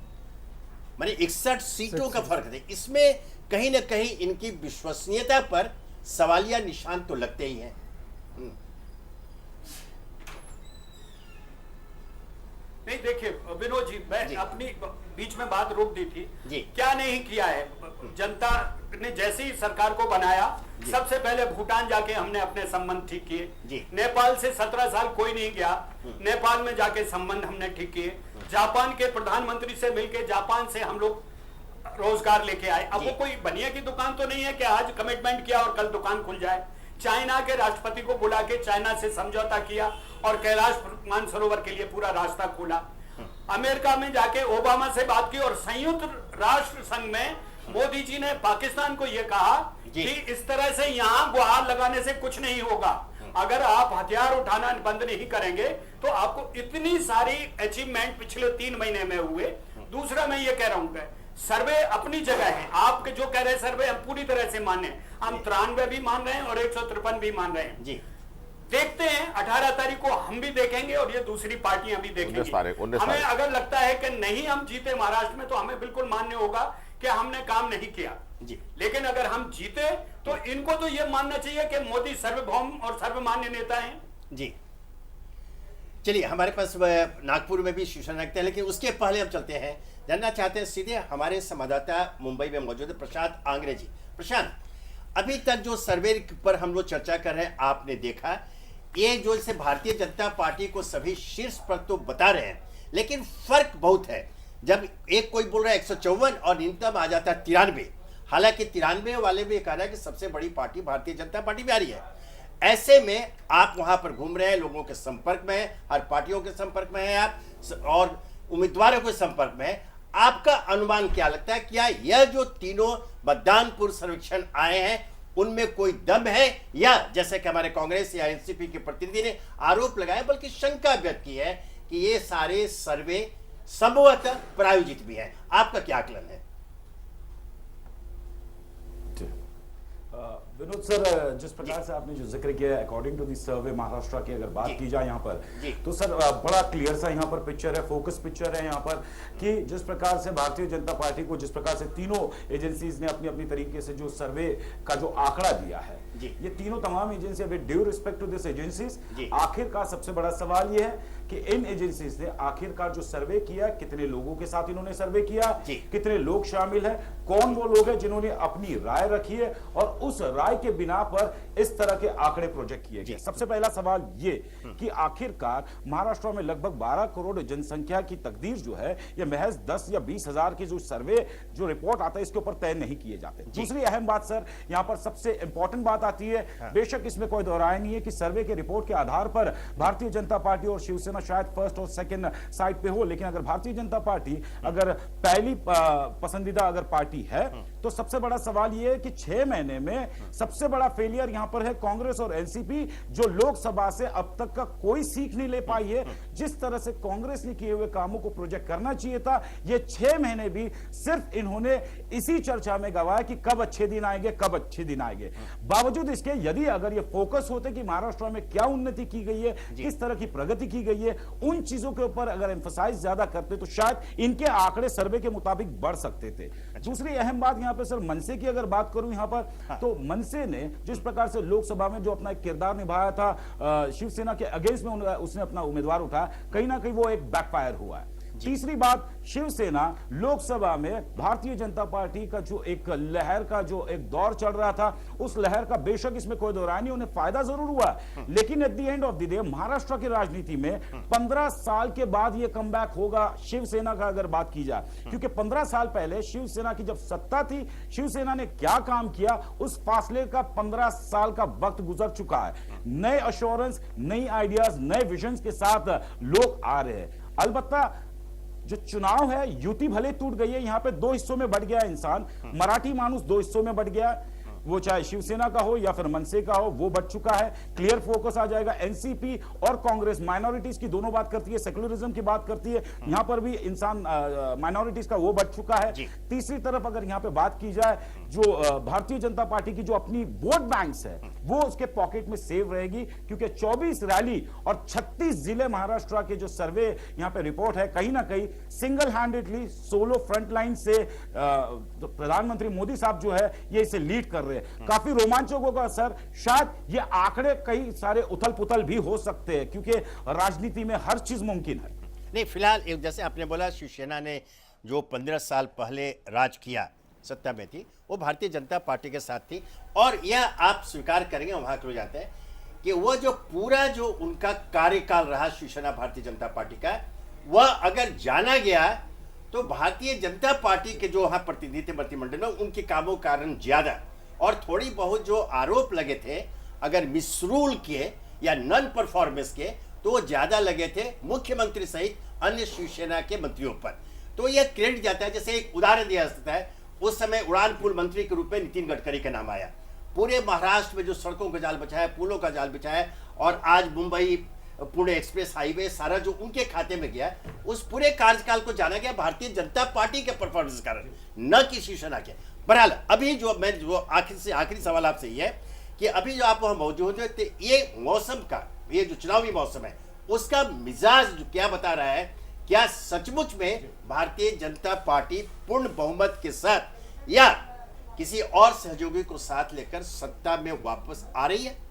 माने 61 सीटों का फर्क है। इसमें कहीं ना कहीं इनकी विश्वसनीयता पर सवालिया निशान तो लगते ही हैं। नहीं देखिए विनोद जी, मैं अपनी बीच में बात रोक दी थी जी। क्या नहीं किया है जनता ने, जैसे ही सरकार को बनाया सबसे पहले भूटान जाके हमने अपने संबंध ठीक किए। नेपाल से 17 साल कोई नहीं गया, नेपाल में जाके संबंध हमने ठीक किए। जापान के प्रधानमंत्री से मिलके जापान से हम लोग रोजगार लेके आए। अब वो कोई बनिया की दुकान तो नहीं है कि आज कमिटमेंट किया और कल दुकान खुल जाए। चाइना के राष्ट्रपति को बुला के चाइना से समझौता किया और कैलाश मानसरोवर के लिए पूरा रास्ता खोला। अमेरिका में जाके ओबामा से बात की और संयुक्त राष्ट्र संघ में मोदी जी ने पाकिस्तान को यह कहा कि इस तरह से यहाँ गुहार लगाने से कुछ नहीं होगा, अगर आप हथियार उठाना बंद नहीं करेंगे तो आपको इतनी सारी अचीवमेंट पिछले 3 महीने में हुए। दूसरा मैं ये कह रहा हूँ, सर्वे अपनी जगह है, आपके जो कह रहे हैं सर्वे हम पूरी तरह से माने, हम 93 भी मान रहे हैं और 153 भी मान रहे हैं जी। देखते हैं 18 तारीख को हम भी देखेंगे और ये दूसरी पार्टियां भी देखेंगी। हमें अगर लगता है कि नहीं हम जीते महाराष्ट्र में तो हमें बिल्कुल मान्य होगा कि हमने काम नहीं किया जी। लेकिन अगर हम जीते तो इनको तो ये मानना चाहिए कि मोदी सर्वभौम और सर्वमान्य नेता हैं जी। चलिए, हमारे पास नागपुर में भी शिवसेना रखते हैं, लेकिन उसके पहले हम चलते हैं, जानना चाहते हैं सीधे हमारे संवाददाता मुंबई में मौजूद है प्रशांत आंग्रे जी। प्रशांत, अभी तक जो सर्वे पर हम लोग चर्चा कर रहे हैं, आपने देखा ये जो इसे भारतीय जनता पार्टी को सभी शीर्ष पर तो बता रहे हैं, लेकिन फर्क बहुत है। जब एक कोई बोल रहा है 154 और न्यूनतम आ जाता है 93, हालांकि 93 वाले भी कह रहा है कि सबसे बड़ी पार्टी भारतीय जनता पार्टी भी आ रही है। ऐसे में आप वहां पर घूम रहे हैं, लोगों के संपर्क में हैं, हर पार्टियों के संपर्क में हैं आप और उम्मीदवारों के संपर्क में हैं। आपका अनुमान क्या लगता है, क्या यह जो तीनों मतदान पूर्व सर्वेक्षण आए हैं उनमें कोई दम है, या जैसे कि हमारे कांग्रेस या एनसीपी के प्रतिनिधि ने आरोप लगाया बल्कि शंका व्यक्त की है कि ये सारे सर्वे संभवतः प्रायोजित भी हैं? आपका क्या आकलन है? विनोद सर, जिस प्रकार से आपने जो जिक्र किया अकॉर्डिंग टू दी सर्वे महाराष्ट्र की अगर बात की जाए यहाँ पर, तो सर बड़ा क्लियर सा यहाँ पर पिक्चर है, फोकस पिक्चर है यहाँ पर कि जिस प्रकार से भारतीय जनता पार्टी को जिस प्रकार से तीनों एजेंसीज ने अपनी अपनी तरीके से जो सर्वे का जो आंकड़ा दिया है, ये तीनों तमाम agency, with due respect to this agencies, आखिरकार सबसे बड़ा सवाल ये है कि इन एजेंसीज ने आखिरकार जो सर्वे किया, कितने लोगों के साथ इन्होंने सर्वे किया, कितने लोग शामिल है, कौन वो लोग हैं जिन्होंने अपनी राय रखी है और उस राय के बिना पर इस तरह के आंकड़े प्रोजेक्ट किए गए। सबसे पहला सवाल ये कि आखिरकार महाराष्ट्र में लगभग 12 करोड़ जनसंख्या की तकदीर जो है, ये महज 10 या 20 हजार की जो सर्वे जो रिपोर्ट आता है इसके ऊपर तय नहीं किए जाते। दूसरी अहम बात सर, यहां पर सबसे इंपॉर्टेंट बात आती है, बेशक इसमें कोई दो राय नहीं है कि सर्वे के रिपोर्ट के आधार पर भारतीय जनता पार्टी और शिवसेना शायद फर्स्ट और सेकंड साइड पे हो, लेकिन अगर भारतीय जनता पार्टी अगर पहली पसंदीदा अगर पार्टी है, तो सबसे बड़ा सवाल यह है कि 6 महीने में सबसे बड़ा फेलियर यहां पर है कांग्रेस और एनसीपी, जो लोकसभा से अब तक का कोई सीख नहीं ले पाई है। जिस तरह से कांग्रेस ने किए हुए कामों को प्रोजेक्ट करना चाहिए था, ये 6 महीने भी सिर्फ इन्होंने इसी चर्चा में गवाया कि कब अच्छे दिन आएंगे, कब अच्छे दिन आएंगे। बावजूद इसके यदि अगर ये फोकस होते कि महाराष्ट्र में क्या उन्नति की गई है, किस तरह की प्रगति की गई है, उन चीजों के ऊपर अगर एम्फसाइज ज्यादा करते तो शायद इनके आंकड़े सर्वे के मुताबिक बढ़ सकते थे। दूसरी अहम बात यहां पर सर मनसे की अगर बात करूं यहां पर, तो मनसे ने जिस प्रकार से लोकसभा में जो अपना एक किरदार निभाया था शिवसेना के अगेंस्ट में उसने अपना उम्मीदवार उठाया, कहीं ना कहीं वो एक बैकफायर हुआ है। तीसरी बात, शिवसेना लोकसभा में भारतीय जनता पार्टी का जो एक लहर का जो एक दौर चल रहा था, उस लहर का बेशक इसमें कोई दो राय नहीं, उन्हें फायदा जरूर हुआ, लेकिन at the end of the day Maharashtra की राजनीति में 15 साल के बाद यह कमबैक होगा शिवसेना का अगर बात की जाए, क्योंकि 15 साल पहले शिवसेना की जब सत्ता थी, शिवसेना ने क्या काम किया, उस फासले का 15 साल का वक्त गुजर चुका है। नए अश्योरेंस, नई आइडियाज, नए विजन के साथ लोग आ रहे हैं। अलबत्ता जो चुनाव है, युति भले टूट गई है, यहां पे 2 हिस्सों में बढ़ गया इंसान, मराठी मानुस 2 हिस्सों में बढ़ गया, वो चाहे शिवसेना का हो या फिर मनसे का हो, वो बढ़ चुका है। क्लियर फोकस आ जाएगा। एनसीपी और कांग्रेस माइनॉरिटीज की दोनों बात करती है, सेक्युलरिज्म की बात करती है, यहां पर भी इंसान माइनॉरिटीज का वो बढ़ चुका है। तीसरी तरफ अगर यहां पे बात की जाए, जो भारतीय जनता पार्टी की जो अपनी वोट बैंक्स है, वो उसके पॉकेट में सेव रहेगी, क्योंकि 24 रैली और 36 जिले महाराष्ट्र के जो सर्वे यहां पे रिपोर्ट है, कहीं ना कहीं single handedly solo front line से प्रधानमंत्री मोदी साहब जो है ये इसे लीड कर रहे हैं। काफी रोमांचक होगा सर, शायद ये आंकड़े कई सारे उथल पुथल भी हो सकते हैं, क्योंकि राजनीति में हर चीज मुमकिन है। नहीं, फिलहाल जैसे आपने बोला, शिवसेना ने जो 15 साल पहले राज किया, सत्ता में थी, वो भारतीय जनता पार्टी के साथ थी, और यह आप स्वीकार करेंगे, वहां क्यों जाते हैं कि वो जो पूरा जो उनका कार्यकाल रहा शिवसेना भारतीय जनता पार्टी का, वह अगर जाना गया तो भारतीय जनता पार्टी के जो वहां प्रतिनिधि थे मंत्रिमंडल में, उनके कामों कारण ज्यादा, और थोड़ी बहुत जो आरोप लगे थे अगर मिसरूल के या नॉन परफॉर्मेंस के, तो वो ज्यादा लगे थे मुख्यमंत्री सहित अन्य शिवसेना के मंत्रियों पर। तो यह क्रेडिट जाता है। जैसे एक उदाहरण दिया जाता है, उस समय उड़ान पुल मंत्री के रूप में नितिन गडकरी का नाम आया, पूरे महाराष्ट्र में जो सड़कों का जाल बिछाया, पुलों का जाल बिछाया, और आज मुंबई पुणे एक्सप्रेस हाईवे सारा जो उनके खाते में गया, उस पूरे कार्यकाल को जाना गया भारतीय जनता पार्टी के परफॉर्मेंस कारण, न कि शिवसेना के। बहरहाल अभी जो मैं जो आखिरी सवाल आपसे ये है कि अभी जो आप वहां मौजूद है, तो ये मौसम का, ये जो चुनावी मौसम है, उसका मिजाज जो क्या बता रहा है, क्या सचमुच में भारतीय जनता पार्टी पूर्ण बहुमत के साथ या किसी और सहयोगी को साथ लेकर सत्ता में वापस आ रही है?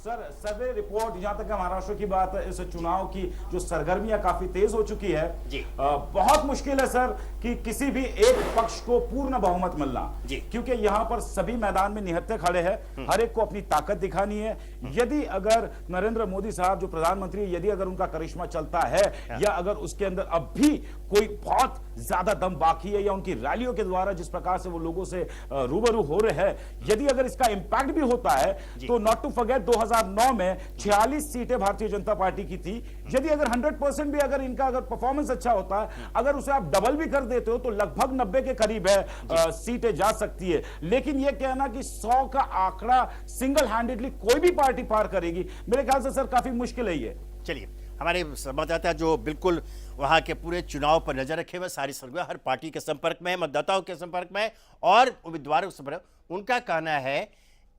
सर सर्वे रिपोर्ट, जहां तक महाराष्ट्र की बात है, इस चुनाव की जो सरगर्मियां काफी तेज हो चुकी है जी। बहुत मुश्किल है सर कि किसी भी एक पक्ष को पूर्ण बहुमत मिलना, क्योंकि यहां पर सभी मैदान में निहत्थे खड़े हैं, हर एक को अपनी ताकत दिखानी है। यदि अगर नरेंद्र मोदी साहब जो प्रधानमंत्री, यदि अगर उनका करिश्मा चलता है या अगर उसके अंदर अब भी कोई बहुत ज्यादा दम बाकी है, या उनकी रैलियों के द्वारा जिस प्रकार से वो लोगों से रूबरू हो रहे हैं, यदि अगर इसका इंपैक्ट भी होता है, तो नॉट टू फॉरगेट 2009 में 46 सीटें भारतीय जनता पार्टी की थी। यदि अगर 100% भी अगर इनका अगर परफॉर्मेंस अच्छा होता है, अगर उसे आप डबल भी कर देते हो, तो लगभग 90 के करीब है सीटें जा सकती है। लेकिन यह कहना कि 100 का आंकड़ा सिंगल हैंडेडली कोई भी पार्टी पार करेगी, मेरे ख्याल से सर काफी मुश्किल है ये। चलिए, हमारे संवाददाता जो बिल्कुल वहां के पूरे चुनाव पर नजर रखे हुए, सारी सरगर्मियां, हर पार्टी के संपर्क में है, मतदाताओं के संपर्क में है और उम्मीदवारों के संपर्क, उनका कहना है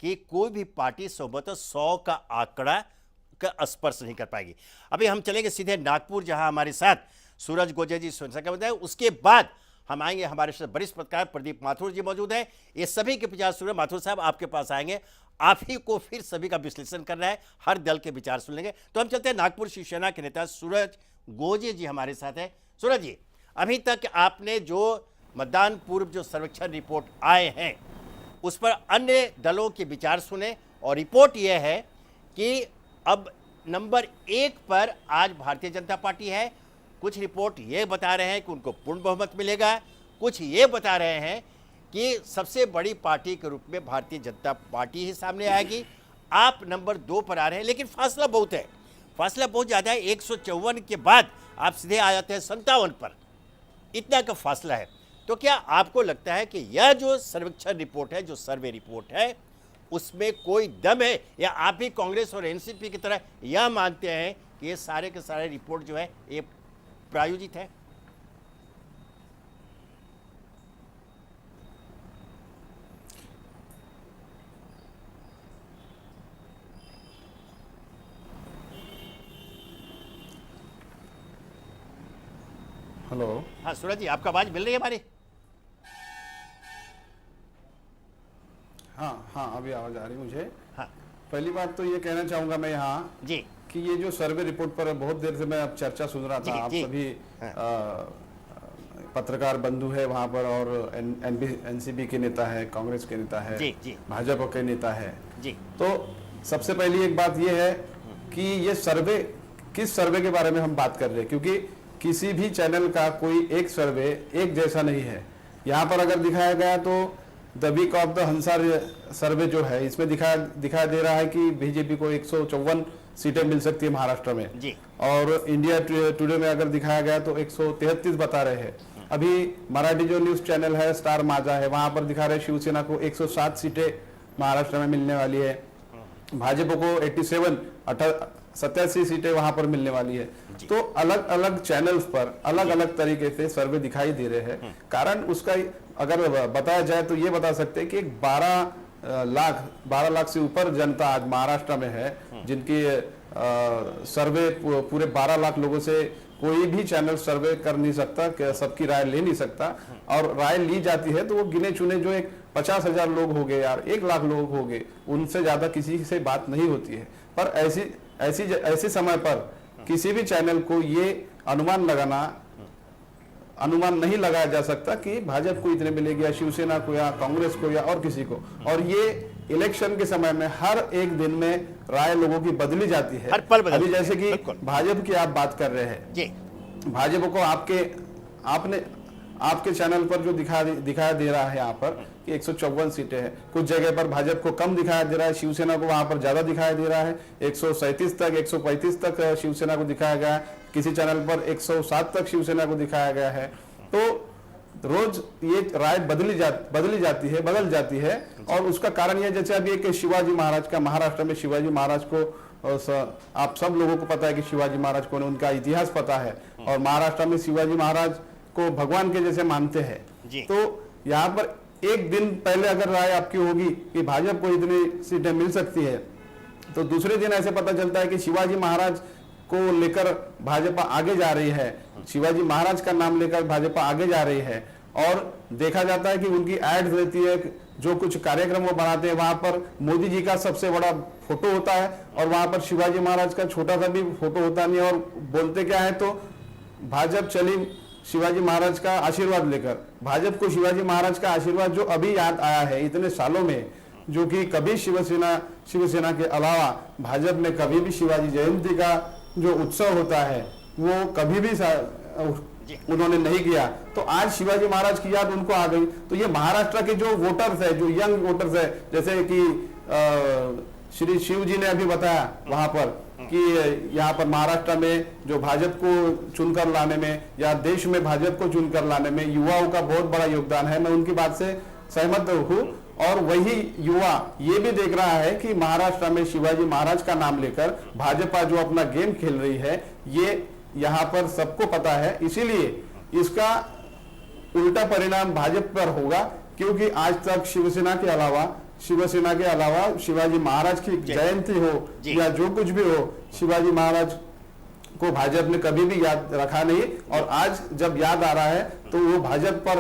कि कोई भी पार्टी संभवतः 100 का आंकड़ा का स्पर्श नहीं कर पाएगी। अभी हम चलेंगे सीधे नागपुर, जहां हमारे साथ सूरज गोजे जी स्वयं बताए, उसके बाद हम आएंगे, हमारे साथ वरिष्ठ पत्रकार प्रदीप माथुर जी मौजूद हैं। ये सभी के विचार सुन, माथुर साहब आपके पास आएंगे, आप ही को फिर सभी का विश्लेषण करना है, हर दल के विचार सुन लेंगे। तो हम चलते हैं नागपुर, शिवसेना के नेता सूरज गोजे जी हमारे साथ हैं। सूरज जी, अभी तक आपने जो मतदान पूर्व जो सर्वेक्षण रिपोर्ट आए हैं उस पर अन्य दलों के विचार सुने, और रिपोर्ट यह है कि अब नंबर 1 पर आज भारतीय जनता पार्टी है। कुछ रिपोर्ट ये बता रहे हैं कि उनको पूर्ण बहुमत मिलेगा, कुछ ये बता रहे हैं कि सबसे बड़ी पार्टी के रूप में भारतीय जनता पार्टी ही सामने आएगी। आप नंबर 2 पर आ रहे हैं, लेकिन फासला बहुत है, फासला बहुत ज़्यादा है। 154 के बाद आप सीधे आ जाते हैं 57 पर, इतना का फासला है। तो क्या आपको लगता है कि यह जो सर्वेक्षण रिपोर्ट है, जो सर्वे रिपोर्ट है, उसमें कोई दम है, या आप भी कांग्रेस और एनसीपी की तरह यह मानते हैं कि ये सारे के सारे रिपोर्ट जो है ये प्रायोजित है? हेलो, हाँ सूरज जी, आपका आवाज मिल रही है हमारी? हाँ, अभी आवाज आ रही मुझे। हाँ पहली बात तो ये कहना चाहूंगा मैं यहाँ जी कि ये जो सर्वे रिपोर्ट पर बहुत देर से मैं अब चर्चा सुन रहा था, आप जी। सभी पत्रकार बंधु है वहाँ पर, और एनसीपी के नेता है, कांग्रेस के नेता है, भाजपा के नेता है जी। तो सबसे पहली एक बात ये है कि ये सर्वे, किस सर्वे के बारे में हम बात कर रहे हैं, क्योंकि किसी भी चैनल का कोई एक सर्वे एक जैसा नहीं है। यहाँ पर अगर दिखाया गया तो द वीक ऑफ द हंसार सर्वे जो है, इसमें दिखाई दे रहा है कि बीजेपी को 154 सीटें मिल सकती है महाराष्ट्र में जी। और इंडिया टुडे में अगर दिखाया गया तो 133 बता रहे हैं। अभी मराठी जो न्यूज चैनल है स्टार माझा है, वहां पर दिखा रहे शिवसेना को 107 सीटें महाराष्ट्र में मिलने वाली है, भाजपा को 87 सीटें वहां पर मिलने वाली है। तो अलग अलग चैनल्स पर अलग अलग तरीके से सर्वे दिखाई दे रहे हैं। कारण उसका अगर बताया जाए तो ये बता सकते हैं कि 12 लाख से ऊपर जनता आज महाराष्ट्र में है, जिनकी सर्वे पूरे 12 लाख लोगों से कोई भी चैनल सर्वे कर नहीं सकता, सबकी राय ले नहीं सकता, और राय ली जाती है तो वो गिने चुने जो एक 50,000 लोग हो गए यार, 1 लाख लोग हो गए, उनसे ज्यादा किसी से बात नहीं होती है। पर ऐसे समय पर किसी भी चैनल को ये अनुमान नहीं लगाया जा सकता कि भाजपा को इतने मिलेगी या शिवसेना को या कांग्रेस को या और किसी को। और ये इलेक्शन के समय में हर एक दिन में राय लोगों की बदली जाती है, हर पल बदलती अभी जैसे कि बिल्कुल। भाजपा की आप बात कर रहे हैं जी। भाजपा को आपके चैनल पर जो दिखाया दे रहा है यहाँ पर कि 154 सीटें हैं, कुछ जगह पर भाजपा को कम दिखाया दे रहा है, शिवसेना को वहां पर ज्यादा दिखाई दे रहा है। 137 तक 135 तक शिवसेना को दिखाया गया है, किसी चैनल पर 107 तक शिवसेना को दिखाया गया है। तो रोज ये राय बदल जाती है और उसका कारण यह, जैसे अभी एक शिवाजी महाराज का, महाराष्ट्र में शिवाजी महाराज को आप सब लोगों को पता है कि शिवाजी महाराज कौन है, उनका इतिहास पता है, और महाराष्ट्र में शिवाजी महाराज को भगवान के जैसे मानते हैं। तो यहाँ पर एक दिन पहले अगर राय आपकी होगी कि भाजपा को इतनी सीटें मिल सकती है, तो दूसरे दिन ऐसे पता चलता है कि शिवाजी महाराज को लेकर भाजपा आगे जा रही है, शिवाजी महाराज का नाम लेकर भाजपा आगे जा रही है, और देखा जाता है कि उनकी एड्स रहती है, जो कुछ कार्यक्रम वो बनाते हैं वहां पर मोदी जी का सबसे बड़ा फोटो होता है और वहां पर शिवाजी महाराज का छोटा सा भी फोटो होता नहीं। और बोलते क्या है तो भाजपा चली शिवाजी महाराज का आशीर्वाद लेकर। भाजपा को शिवाजी महाराज का आशीर्वाद जो अभी याद आया है इतने सालों में, जो कि कभी शिवसेना के अलावा भाजपा में कभी भी शिवाजी जयंती का जो उत्सव होता है वो कभी भी उन्होंने नहीं किया। तो आज शिवाजी महाराज की याद उनको आ गई। तो ये महाराष्ट्र के जो वोटर्स है, जो यंग वोटर्स है, जैसे कि श्री शिव जी ने अभी बताया वहां पर कि यहाँ पर महाराष्ट्र में जो भाजपा को चुनकर लाने में या देश में भाजपा को चुनकर लाने में युवाओं का बहुत बड़ा योगदान है। मैं उनकी बात से सहमत हूँ। और वही युवा ये भी देख रहा है कि महाराष्ट्र में शिवाजी महाराज का नाम लेकर भाजपा जो अपना गेम खेल रही है ये यहाँ पर सबको पता है। इसीलिए इसका उल्टा परिणाम भाजपा पर होगा, क्योंकि आज तक शिवसेना के अलावा शिवाजी महाराज की जयंती हो या जो कुछ भी हो, शिवाजी महाराज को भाजपा ने कभी भी याद रखा नहीं। और आज जब याद आ रहा है तो वो भाजपा पर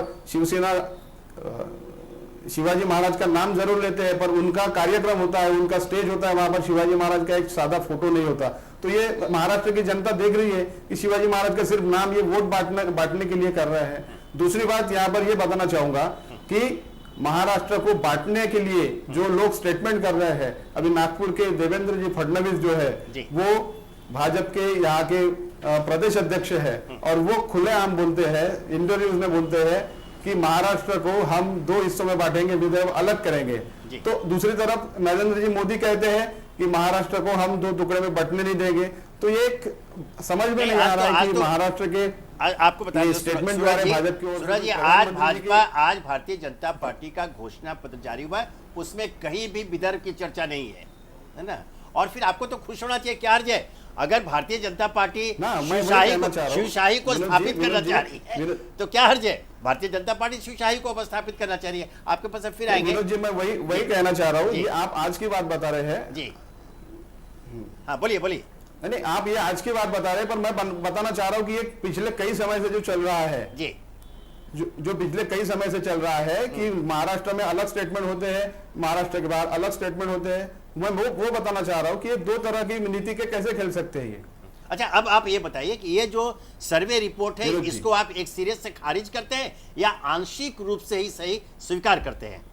शिवाजी महाराज का नाम जरूर लेते हैं, पर उनका कार्यक्रम होता है, उनका स्टेज होता है, वहां पर शिवाजी महाराज का एक सादा फोटो नहीं होता। तो ये महाराष्ट्र की जनता देख रही है कि शिवाजी महाराज का सिर्फ नाम ये वोट बांटने के लिए कर रहे हैं। दूसरी बात यहाँ पर ये बताना चाहूंगा कि महाराष्ट्र को बांटने के लिए जो लोग स्टेटमेंट कर रहे हैं, अभी नागपुर के देवेंद्र जी फडणवीस जो है वो भाजपा के यहाँ के प्रदेश अध्यक्ष है और वो खुलेआम बोलते हैं, इंटरव्यूज में बोलते हैं कि महाराष्ट्र को हम 2 हिस्सों में बांटेंगे, विदर्भ अलग करेंगे। तो दूसरी तरफ नरेंद्र जी मोदी कहते हैं कि महाराष्ट्र को हम 2 टुकड़े में बंटने नहीं देंगे। तो ये एक समझ में नहीं आ रहा है कि महाराष्ट्र के आपको बताइए स्टेटमेंट जो है भाजपा की ओर सूरज जी, आज भारतीय जनता पार्टी का घोषणा पत्र जारी हुआ है, उसमें कहीं भी विदर्भ की चर्चा नहीं है ना। और फिर आपको तो खुश होना चाहिए, क्या हर्ज है अगर भारतीय जनता पार्टी शिवशाही को स्थापित करना चाह रही है तो क्या हर्ज है? भारतीय जनता पार्टी शिवशाही को स्थापित करना चाह रही है। आपके पास फिर आएंगे जी, मैं वही कहना चाह रहा हूँ। आप आज की बात बता रहे हैं जी, हाँ बोलिए। नहीं, आप ये आज की बात बता रहे हैं, पर मैं बताना चाह रहा हूँ कि ये पिछले कई समय से जो चल रहा है जी, जो पिछले कई समय से चल रहा है कि महाराष्ट्र में अलग स्टेटमेंट होते हैं, महाराष्ट्र के बाहर अलग स्टेटमेंट होते हैं। मैं वो बताना चाह रहा हूँ कि ये 2 तरह की नीति के कैसे खेल सकते हैं ये। अच्छा, अब आप ये बताइए कि ये जो सर्वे रिपोर्ट है इसको आप एक सीरियस से खारिज करते हैं या आंशिक रूप से ही सही स्वीकार करते हैं?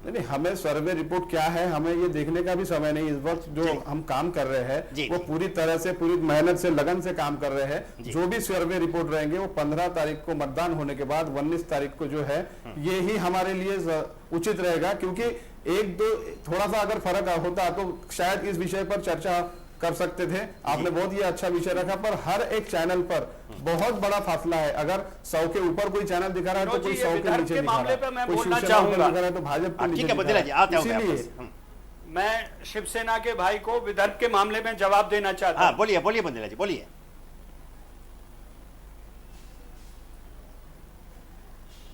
नहीं, हमें सर्वे रिपोर्ट क्या है हमें ये देखने का भी समय नहीं। इस वक्त जो हम काम कर रहे हैं वो पूरी तरह से, पूरी मेहनत से, लगन से काम कर रहे हैं। जो भी सर्वे रिपोर्ट रहेंगे वो 15 तारीख को मतदान होने के बाद 19 तारीख को जो है ये ही हमारे लिए उचित रहेगा। क्योंकि 1-2 थोड़ा सा अगर फर्क होता तो शायद इस विषय पर चर्चा कर सकते थे। आपने बहुत ही अच्छा विषय रखा, पर हर एक चैनल पर बहुत बड़ा फासला है। अगर 100 के ऊपर कोई चैनल दिखा रहा है तो कोई 100 के नीचे दिखा रहा है, कोई शिवसेना दिखा रहा है तो भाजपा को नीचे दिखा रहा है। इसीलिए मैं शिवसेना के भाई को विदर्भ के मामले में जवाब देना चाहता हूं। बोलिए बंदेला जी, बोलिए।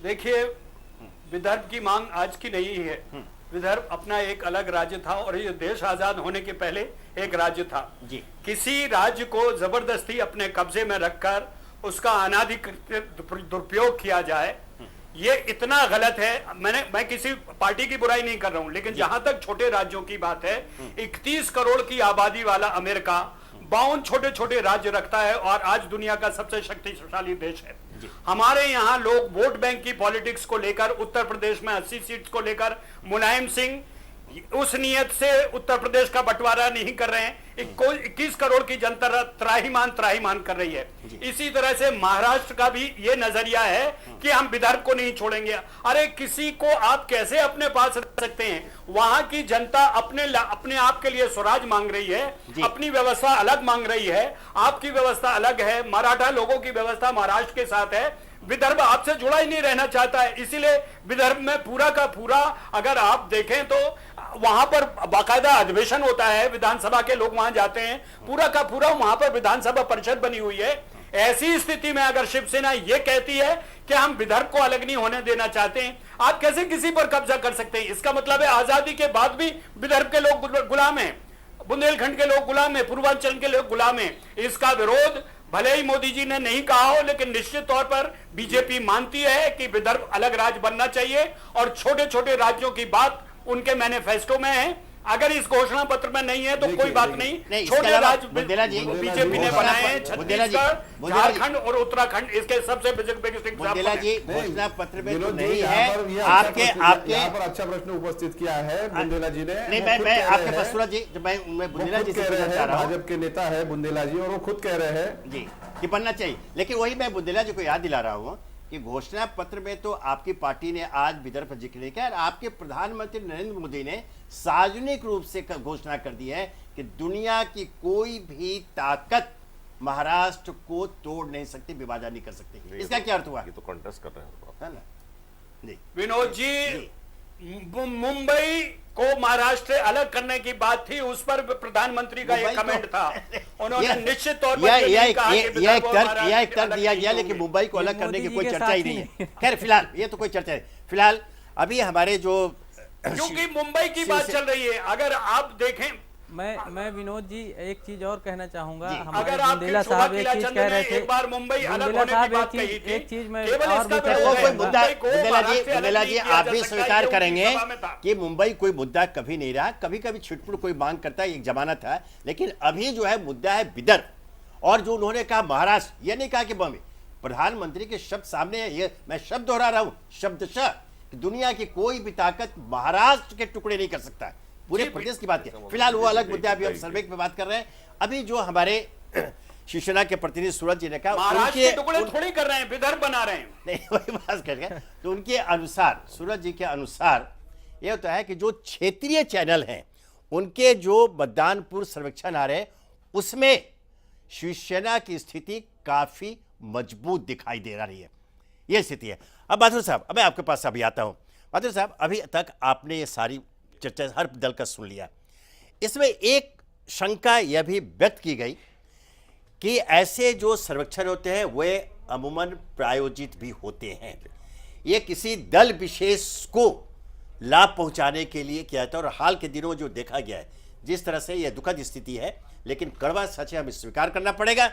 देखिए, विदर्भ की मांग आज की नहीं है। विदर्भ अपना एक अलग राज्य था और ये देश आजाद होने के पहले एक राज्य था जी। किसी राज्य को जबरदस्ती अपने कब्जे में रखकर उसका अनाधिकृत दुरुपयोग किया जाए, ये इतना गलत है। मैं किसी पार्टी की बुराई नहीं कर रहा हूं, लेकिन जहां तक छोटे राज्यों की बात है, 31 करोड़ की आबादी वाला अमेरिका 52 छोटे छोटे राज्य रखता है और आज दुनिया का सबसे शक्तिशाली देश है। हमारे यहाँ लोग वोट बैंक की पॉलिटिक्स को लेकर उत्तर प्रदेश में 80 सीट्स को लेकर मुलायम सिंह उस नियत से उत्तर प्रदेश का बंटवारा नहीं कर रहे हैं। 21 करोड़ की जनता त्राहिमाम कर रही है। इसी तरह से महाराष्ट्र का भी ये नजरिया है कि हम विदर्भ को नहीं छोड़ेंगे। अरे किसी को आप कैसे अपने पास रख सकते हैं? वहां की जनता अपने आप के लिए स्वराज मांग रही है, अपनी व्यवस्था अलग मांग रही है। आपकी व्यवस्था अलग है, मराठा लोगों की व्यवस्था महाराष्ट्र के साथ है। विदर्भ आपसे जुड़ा ही नहीं रहना चाहता है, इसीलिए विदर्भ में पूरा का पूरा अगर आप देखें तो वहां पर बाकायदा अधिवेशन होता है, विधानसभा के लोग वहां जाते हैं, पूरा का पूरा वहां पर विधानसभा परिषद बनी हुई है। ऐसी स्थिति में अगर शिवसेना ये कहती है कि हम विदर्भ को अलग नहीं होने देना चाहते हैं, आप कैसे किसी पर कब्जा कर सकते हैं? इसका मतलब है आजादी के बाद भी विदर्भ के लोग गुलाम हैं, बुंदेलखंड के लोग गुलाम हैं, पूर्वांचल के लोग गुलाम हैं। इसका विरोध भले ही मोदी जी ने नहीं कहा हो, लेकिन निश्चित तौर पर बीजेपी मानती है कि विदर्भ अलग राज्य बनना चाहिए और छोटे छोटे राज्यों की बात उनके मैनिफेस्टो में है। अगर इस घोषणा पत्र में नहीं है तो कोई बात नहीं, नहीं, इसके छोटे अलावा राज्य बीजेपी ने बनाए हैं, छत्तीसगढ़, झारखंड और उत्तराखंड इसके सबसे बिग बुंदेला जी घोषणा पत्र में तो विनोद जी, नहीं यहाँ है। पर ये आपके यहाँ पर अच्छा प्रश्न उपस्थित किया है बुंदेला जी ने। नहीं, वो खुद मैं कह आपके रहे पास हैं- सूरज जी, जब मैं बुंदेला जी से कह रहे पूछना चाह हैं, रहा हूँ भाजपा के नेता है बुंदेला जी, और वो खुद कह रहे हैं जी कि बनना चाहिए, लेकिन वही मैं बुंदेला जी को याद दिला रहा हूँ कि घोषणा पत्र में तो आपकी पार्टी ने आज विदर्भ पर जिक्र नहीं किया और आपके प्रधानमंत्री नरेंद्र मोदी ने सार्वजनिक रूप से घोषणा कर दी है कि दुनिया की कोई भी ताकत महाराष्ट्र को तोड़ नहीं सकती, विभाजन नहीं कर सकती। इसका क्या अर्थ हुआ? ये तो कॉन्टेस्ट कर रहे हैं है ना? जी विनोद जी, मुंबई को महाराष्ट्र से अलग करने की बात थी, उस पर प्रधानमंत्री का एक कमेंट था। उन्होंने निश्चित तौर पर यह ये कहा कि एक विदर्भ और तर्क महाराष्ट्र अलग दिया नहीं गया, लेकिन होंगे। मुंबई को अलग ये करने की मोदी कोई जी के चर्चा ही साथ ही नहीं है। खैर फिलहाल ये तो कोई चर्चा है। फिलहाल अभी हमारे जो क्योंकि मुंबई की बात चल रही है, अगर आप देखें, मैं विनोद जी एक चीज और कहना चाहूंगा। जी। हमारे अगर आपके बुंदेला शोभा साहब एक किला चीज चंद कह ने रहे थे, एक बार मुंबई अलग बुंदेला होने की साहब बात कही थी, एक चीज मैं केवल और इसका भी विरोध वो कहना कोई है। मुद्दा मुंबई को बुंदेला जी महाराष्ट्र से अलग नहीं किया आप जा भी सकता, स्वीकार ये उनकी करेंगे सभा में था। कि मुंबई कोई मुद्दा कभी नहीं रहा, कभी कभी छिटपुट कोई मांग करता है, एक जमाना था, लेकिन अभी जो है मुद्दा है विदर्भ। और जो उन्होंने कहा महाराष्ट्र, ये नहीं कहा कि बॉम्बे, प्रधानमंत्री के शब्द सामने है, ये मैं शब्द दोहरा रहा हूं शब्दशः कि दुनिया की कोई भी ताकत महाराष्ट्र के टुकड़े नहीं कर सकता, पूरे प्रदेश की बात है। फिलहाल वो अलग मुद्दे, अभी हम सर्वे पे बात कर रहे हैं। अभी जो हमारे शिवसेना के प्रतिनिधि सूरज जी ने कहा महाराष्ट्र के टुकड़े थोड़ी कर रहे हैं, विदर्भ बना रहे हैं। नहीं, वही बात कर गए। तो उनके अनुसार, सूरज जी के अनुसार ये होता है कि जो क्षेत्रीय चैनल हैं उनके जो मतदान पूर्व सर्वेक्षण आ रहे हैं उसमें शिवसेना की स्थिति काफी मजबूत दिखाई दे रही है, ये स्थिति है। अब बहादुर साहब, अब मैं आपके पास अभी आता हूं। बहादुर साहब, अभी तक आपने ये सारी चर्चा हर दल का सुन लिया, इसमें एक शंका यह भी व्यक्त की गई कि ऐसे जो सर्वेक्षण होते हैं वे अमूमन प्रायोजित भी होते हैं, ये किसी दल विशेष को लाभ पहुंचाने के लिए किया जाता है। और हाल के दिनों में जो देखा गया है, जिस तरह से यह दुखद स्थिति है, लेकिन कड़वा सच है, हमें स्वीकार करना पड़ेगा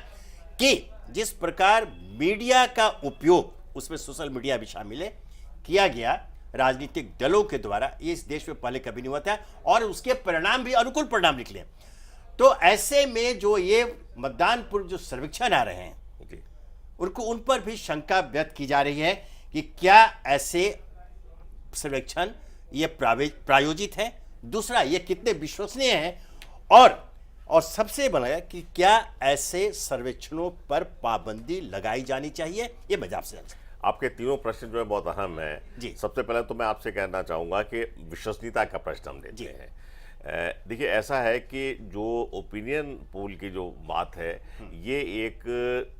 कि जिस प्रकार मीडिया का उपयोग, उसमें सोशल मीडिया भी शामिल है, किया गया राजनीतिक दलों के द्वारा, ये इस देश में पहले कभी नहीं हुआ था और उसके परिणाम भी अनुकूल परिणाम निकले। तो ऐसे में जो ये मतदान पूर्व जो सर्वेक्षण आ रहे हैं उनको, उन पर भी शंका व्यक्त की जा रही है कि क्या ऐसे सर्वेक्षण ये प्रायोजित है, दूसरा ये कितने विश्वसनीय हैं, और सबसे बड़ा कि क्या ऐसे सर्वेक्षणों पर पाबंदी लगाई जानी चाहिए, ये मैं आपसे जानना। आपके तीनों प्रश्न जो है बहुत अहम है जी। सबसे पहले तो मैं आपसे कहना चाहूंगा कि विश्वसनीयता का प्रश्न हम लेते हैं। देखिए, ऐसा है कि जो ओपिनियन पोल की जो बात है, ये एक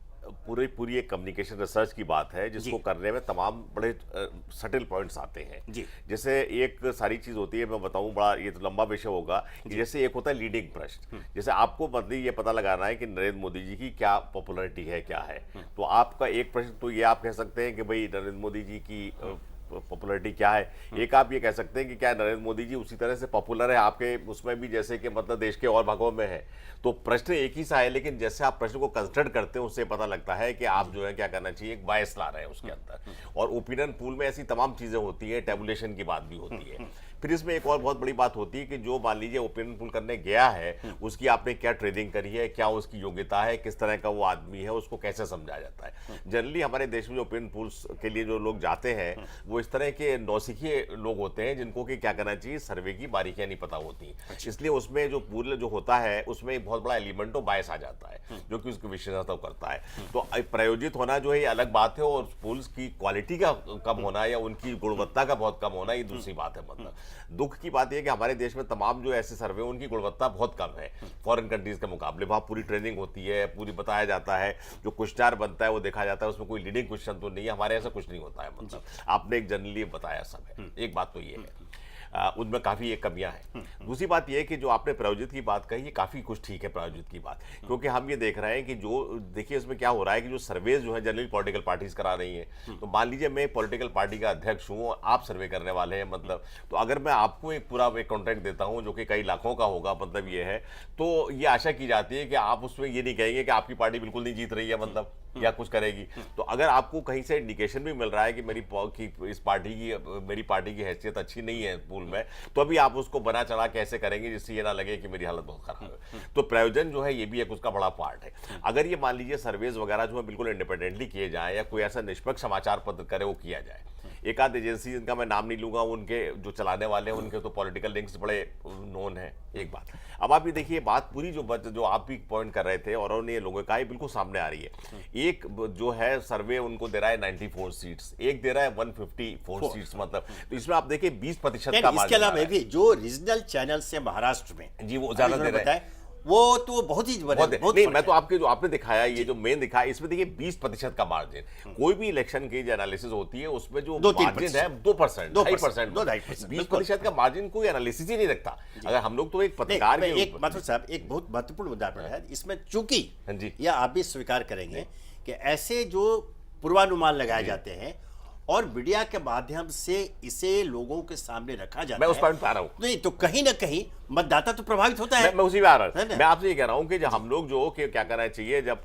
पूरी एक कम्युनिकेशन रिसर्च की बात है, जिसको करने में तमाम बड़े सटिल पॉइंट्स आते हैं। जैसे एक सारी चीज होती है, मैं बताऊं, बड़ा ये तो लंबा विषय होगा, कि जैसे एक होता है लीडिंग प्रश्न, जैसे आपको मतलब ये पता लगाना है कि नरेंद्र मोदी जी की क्या पॉपुलैरिटी है, क्या है। तो आपका एक प्रश्न तो ये आप कह सकते हैं कि भाई नरेंद्र मोदी जी की पॉपुलैरिटी क्या है। एक आप ये कह सकते हैं कि क्या नरेंद्र मोदी जी उसी तरह से पॉपुलर है आपके उसमें भी जैसे कि मतलब देश के और भागों में है। तो प्रश्न एक ही सा है, लेकिन जैसे आप प्रश्न को कंसिडर करते हैं उससे पता लगता है कि आप जो है क्या करना चाहिए, एक बायस ला रहे हैं उसके अंदर। और ओपिनियन पूल में ऐसी तमाम चीजें होती है, टेबुलेशन की बात भी होती है। फिर इसमें एक और बहुत बड़ी बात होती है कि जो मान लीजिए ओपिनियन पूल करने गया है, उसकी आपने क्या ट्रेनिंग करी है, क्या उसकी योग्यता है, किस तरह का वो आदमी है, उसको कैसे समझाया जाता है। जनरली हमारे देश में जो ओपिनियन पूल्स के लिए जो लोग जाते हैं वो इस तरह के नौसिखिए लोग होते हैं, जिनको कि क्या करना चाहिए, सर्वे की बारीकियां नहीं पता होती। इसलिए उसमें जो पूल जो होता है उसमें एक बहुत बड़ा एलिमेंट ऑफ बायस आ जाता है, जो कि उसकी विशेषता करता है। तो प्रायोजित होना जो है ये अलग बात है, और पूल्स की क्वालिटी का कम होना या उनकी गुणवत्ता का बहुत कम होना ये दूसरी बात है। मतलब दुख की बात यह है कि हमारे देश में तमाम जो ऐसे सर्वे उनकी गुणवत्ता बहुत कम है फॉरेन कंट्रीज के मुकाबले। वहाँ पूरी ट्रेनिंग होती है, पूरी बताया जाता है, जो क्वेश्चन बनता है वो देखा जाता है, उसमें कोई लीडिंग क्वेश्चन तो नहीं है। हमारे ऐसा कुछ नहीं होता है, मतलब आपने एक जनरली बताया सब है। एक बात तो ये है। उनमें काफ़ी एक कमियां हैं। दूसरी बात यह है कि जो आपने प्रायोजित की बात कही, ये काफ़ी कुछ ठीक है प्रायोजित की बात, क्योंकि हम ये देख रहे हैं कि जो देखिए इसमें क्या हो रहा है कि जो सर्वेज जो है जनरली पॉलिटिकल पार्टीज करा रही हैं। तो मान लीजिए मैं एक पॉलिटिकल पार्टी का अध्यक्ष हूँ, आप सर्वे करने वाले हैं, मतलब तो अगर मैं आपको एक पूरा एक कॉन्ट्रैक्ट देता हूँ जो कि कई लाखों का होगा, मतलब ये है, तो ये आशा की जाती है कि आप उसमें ये नहीं कहेंगे कि आपकी पार्टी बिल्कुल नहीं जीत रही है, मतलब या कुछ करेगी। तो अगर आपको कहीं से इंडिकेशन भी मिल रहा है कि मेरी पार्टी की हैसियत अच्छी नहीं है पूल में, तो अभी आप उसको बना चढ़ा कैसे करेंगे जिससे ये ना लगे कि मेरी हालत बहुत खराब है। तो प्रयोजन जो है ये भी एक उसका बड़ा पार्ट है। अगर ये मान लीजिए सर्वेज वगैरह जो है बिल्कुल इंडिपेंडेंटली किए जाए या कोई ऐसा निष्पक्ष समाचार पत्र करे वो किया जाए। एक आध एजेंसी जिनका मैं नाम नहीं लूंगा, उनके जो चलाने वाले हैं उनके तो पॉलिटिकल लिंक्स बड़े नोन है, एक बात। अब आप ये देखिए बात पूरी जो आप भी पॉइंट कर रहे थे और उन्होंने ये लोगों का बिल्कुल सामने आ रही है। एक जो है सर्वे उनको दे रहा है 94 सीट्स, एक दे रहा है 154 सीट्स, मतलब तो इसमें आप देखिए 20% का। इसके अलावा भी जो रीजनल चैनल से महाराष्ट्र में जी वो ज्यादा दे रहे हैं, वो तो बहुत ही नहीं, मैं तो आपके जो आपने दिखाया ये जो मेन दिखाया इसमें देखिए 20% का मार्जिन। कोई भी इलेक्शन की जो एनालिसिस होती है उसमें जो मार्जिन है 2%, 2.5%, 20% का मार्जिन कोई एनालिसिस ही नहीं रखता। अगर हम लोग तो एक पत्रकार एक माथुर साहब एक बहुत महत्वपूर्ण मुद्दा है इसमें, चूंकि या आप भी स्वीकार करेंगे कि ऐसे जो पूर्वानुमान लगाए जाते हैं और मीडिया के माध्यम से इसे लोगों के सामने रखा जाता है, मैं उस पॉइंट पे आ रहा हूं। नहीं तो कहीं ना कहीं मतदाता तो प्रभावित होता है। मैं उसी में आ रहा हूं। मैं आपसे ये कह रहा हूं कि जब हम लोग जो कि क्या करना चाहिए, जब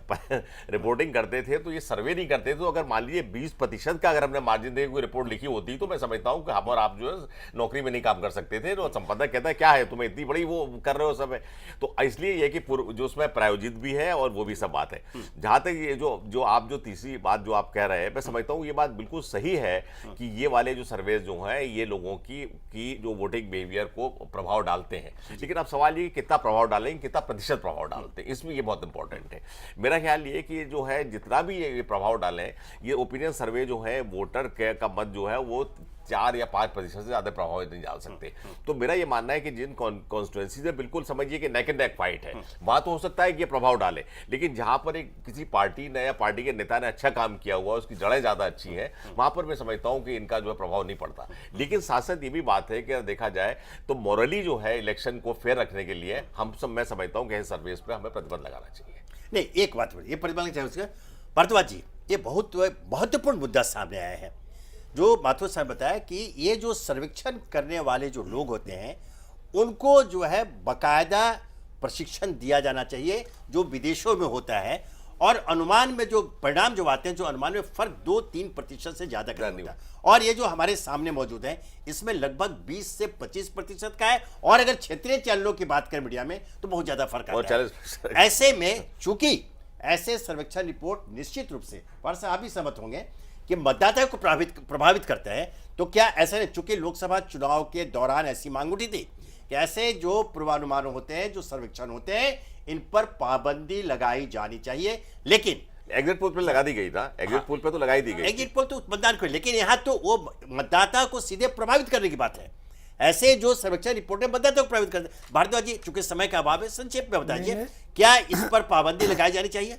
रिपोर्टिंग करते थे तो ये सर्वे नहीं करते थे, तो अगर मान लीजिए 20% का अगर हमने मार्जिन देकर कोई रिपोर्ट लिखी होती तो मैं समझता हूं कि हम और आप जो है नौकरी में नहीं काम कर सकते थे। तो संपादक कहता है क्या है तुम्हें इतनी बड़ी वो कर रहे हो सब है। तो इसलिए ये कि जो उसमें प्रायोजित भी है और वो भी सब बात है। जहां तक ये जो आप जो तीसरी बात जो आप कह रहे हैं, मैं समझता हूं ये बात बिल्कुल सही है कि ये वाले जो सर्वेज जो हैं ये लोगों की जो वोटिंग बिहेवियर को प्रभाव डालते हैं। लेकिन अब सवाल ये कितना प्रभाव डालेंगे, कितना प्रतिशत प्रभाव डालते हैं, इसमें ये बहुत इंपॉर्टेंट है। मेरा ख्याल ये कि जो है जितना भी ये प्रभाव डालें, ये ओपिनियन सर्वे जो है वोटर का मत जो है वो 4 या 5% से ज्यादा प्रभावित नहीं डाल सकते। तो मेरा ये मानना है कि जिन कॉन्स्टिट्यूएंसी से बिल्कुल समझिए कि नेक एंड नेक फाइट है, वहां तो हो सकता है कि ये प्रभाव डाले, लेकिन जहां पर एक किसी पार्टी ने या पार्टी के नेता ने अच्छा काम किया हुआ, उसकी जड़ें ज्यादा अच्छी हैं, वहां पर मैं समझता हूं कि इनका जो है प्रभाव नहीं पड़ता। लेकिन साथ साथ ये भी बात है कि अगर देखा जाए तो मॉरली जो है इलेक्शन को फेयर रखने के लिए हम सब, मैं समझता हूं कि इस सर्विस पे हमें प्रतिबंध लगाना चाहिए। नहीं, एक बात ये प्रतिबंध चाहिए भारद्वाज जी, ये बहुत महत्वपूर्ण मुद्दा सामने आया है जो माथुर साहब बताया कि ये जो सर्वेक्षण करने वाले जो लोग होते हैं उनको जो है बकायदा प्रशिक्षण दिया जाना चाहिए जो विदेशों में होता है, और अनुमान में जो परिणाम जो आते हैं, जो अनुमान में फर्क 2-3% से ज्यादा का नहीं होता। और ये जो हमारे सामने मौजूद है इसमें लगभग 20 से 25% का है, और अगर क्षेत्रीय चैनलों की बात करें मीडिया में तो बहुत ज्यादा फर्क आता है। ऐसे में चूंकि ऐसे सर्वेक्षण रिपोर्ट निश्चित रूप से आप भी सहमत होंगे कि मतदाता को प्रभावित करता है, तो क्या ऐसा नहीं, चूंकि लोकसभा चुनाव के दौरान ऐसी मांग उठी थी कि ऐसे जो पूर्वानुमान होते हैं, जो सर्वेक्षण होते हैं, इन पर पाबंदी लगाई जानी चाहिए। लेकिन एग्जिट पोल पे लगा दी गई था, एग्जिट पोल पे तो लगाई दी गई, एग्जिट पोल तो मतदान को, लेकिन यहाँ तो वो मतदाता को सीधे प्रभावित करने की बात है। ऐसे जो सर्वेक्षण रिपोर्ट मतदाता को प्रभावित करते हैं। भारद्वाज जी, चूंकि समय का अभाव है, संक्षेप में बताइए क्या इस पर पाबंदी लगाई जानी चाहिए?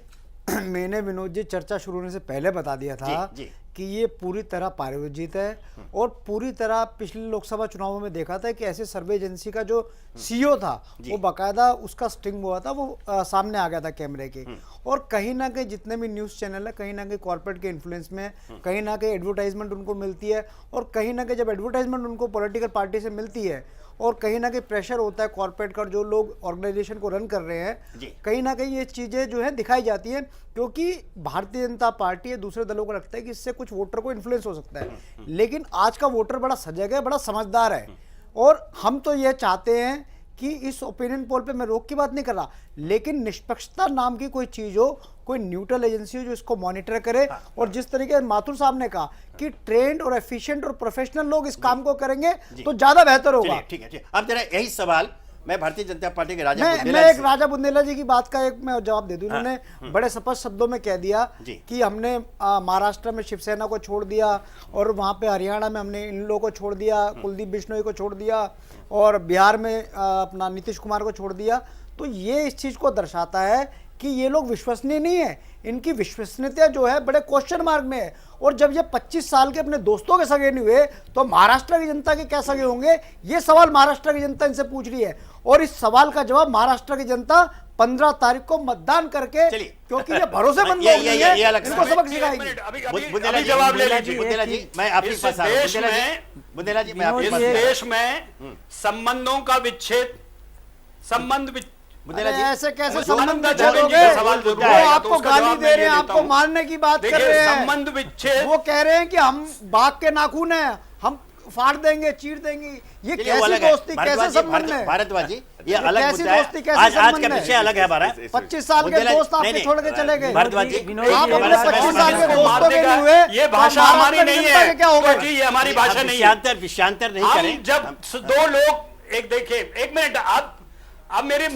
मैंने विनोद जी चर्चा शुरू होने से पहले बता दिया था जी। कि ये पूरी तरह प्रायोजित है, और पूरी तरह पिछले लोकसभा चुनावों में देखा था कि ऐसे सर्वे एजेंसी का जो सीईओ था वो बाकायदा उसका स्टिंग हुआ था, वो सामने आ गया था कैमरे के। और कहीं ना कहीं जितने भी न्यूज़ चैनल है, कहीं ना कहीं कॉर्पोरेट के इन्फ्लुएंस में, कहीं ना कहीं एडवर्टाइजमेंट उनको मिलती है, और कहीं ना कहीं जब एडवर्टाइजमेंट उनको पॉलिटिकल पार्टी से मिलती है और कहीं ना कहीं प्रेशर होता है कॉर्पोरेट का, जो लोग ऑर्गेनाइजेशन को रन कर रहे हैं, कहीं ना कहीं ये चीज़ें जो है दिखाई जाती हैं, क्योंकि भारतीय जनता पार्टी या दूसरे दलों को लगता है कि इससे कुछ वोटर को इन्फ्लुएंस हो सकता है। लेकिन आज का वोटर बड़ा सजग है, बड़ा समझदार है, और हम तो यह चाहते हैं कि इस ओपिनियन पोल पे मैं रोक की बात नहीं कर रहा, लेकिन निष्पक्षता नाम की कोई चीज हो, कोई न्यूट्रल एजेंसी हो जो इसको मॉनिटर करे, और जिस तरीके से माथुर साहब ने कहा कि ट्रेंड और एफिशिएंट और प्रोफेशनल लोग इस काम को करेंगे तो ज्यादा बेहतर होगा। ठीक है। अब जरा यही सवाल मैं भारतीय जनता पार्टी के राजा मैं एक राजा बुंदेला जी की बात का एक मैं जवाब दे दूं। उन्होंने बड़े स्पष्ट शब्दों में कह दिया कि हमने महाराष्ट्र में शिवसेना को छोड़ दिया, और वहां पे हरियाणा में हमने इन लोगों को छोड़ दिया, कुलदीप बिश्नोई को छोड़ दिया, और बिहार में अपना नीतीश कुमार को छोड़ दिया। तो ये इस चीज को दर्शाता है कि ये लोग विश्वसनीय नहीं है, इनकी विश्वसनीयता जो है बड़े क्वेश्चन मार्क में है। और जब ये 25 साल के अपने दोस्तों के सगे नहीं हुए तो महाराष्ट्र की जनता के क्या सगे होंगे, ये सवाल महाराष्ट्र की जनता इनसे पूछ रही है। और इस सवाल का जवाब महाराष्ट्र की जनता 15 तारीख को मतदान करके, क्योंकि ये भरोसेमंद लोग नहीं है, इनको सबक सिखाएंगे। बुंदेला जी, मैं आपके पास आ रहा हूं। बुंदेला जी, मैं आपके पास, इस देश में संबंधों का विच्छेद, बुंदेला जी, ऐसे कैसे जो संबंध आनंद छोड़ोगे? सवाल वो जरूर आएगा, आपको तो उसका गाली जवाब दे मैं रहे हैं, ये आपको देता हूं। मारने की बात कर देखिए, रहे हैं। संबंध विच्छेद, वो कह रहे हैं कि हम बाघ के नाखून हैं, हम फाड़ देंगे, चीर देंगे। ये कैसी दोस्ती, कैसे संबंध है? भारद्वाज जी, ये अलग कैसी मुद्दा है। दोस्ती, कैसे आज संबंध का है? विषय अलग है हमारा। 25 साल के दोस्त आपके छोड़ के चले गए। भारद्वाज जी, आप अपने हमारा 25 साल के समय दोस्तों के नहीं हुए, ये तो भाषा महाराष्ट्र हमारी की नहीं जनता है। के क्या होगा? तो जी, ये हमारी भाषा नहीं है। विषयांतर नहीं हम करें। जब दो लोग, एक देखिए, एक मिनट, आप मेरे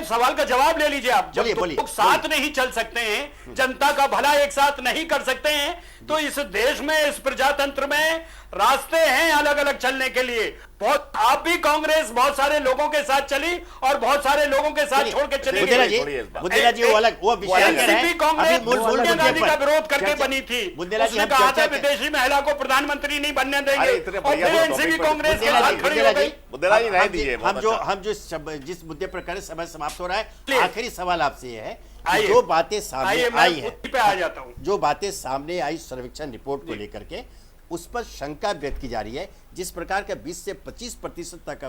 सवाल का जवाब ले लीजिए। आप जब लोग साथ नहीं चल सकते हैं, जनता का भला एक साथ नहीं कर सकते हैं, तो इस देश में, इस प्रजातंत्र में रास्ते हैं अलग अलग चलने के लिए। बहुत, आप भी कांग्रेस बहुत सारे लोगों के साथ चली और बहुत सारे लोगों के साथ छोड़ के चली गई। बुंदेला जी, वो अलग, वो विषय एनसीपी कांग्रेस सोनिया गांधी का विरोध करके चर्चा- बनी थी। बुंदेला जी, उसने हम कहा था चर्चा विदेशी महिला को प्रधानमंत्री नहीं बनने अरे देंगे, इतने और बढ़िया फिर तो एनसीपी topic कांग्रेस के बुंदेला साथ जी, खड़ी बुंदेला हो गई। जी, बुंदेला जी, रहने दीजिए, बहुत अच्छा। हम जिस मुद्दे पर करें, समय समाप्त हो रहा है। प्लीज। आखिरी सवाल आपसे ये है कि आइए। जो बातें सामने आइए, मैं आई है, उसी पे आ जाता हूं। जो बातें सामने आई सर्वेक्षण रिपोर्ट को लेकर के, उस पर शंका व्यक्त की जा रही है। जिस प्रकार का 20 से 25% तक का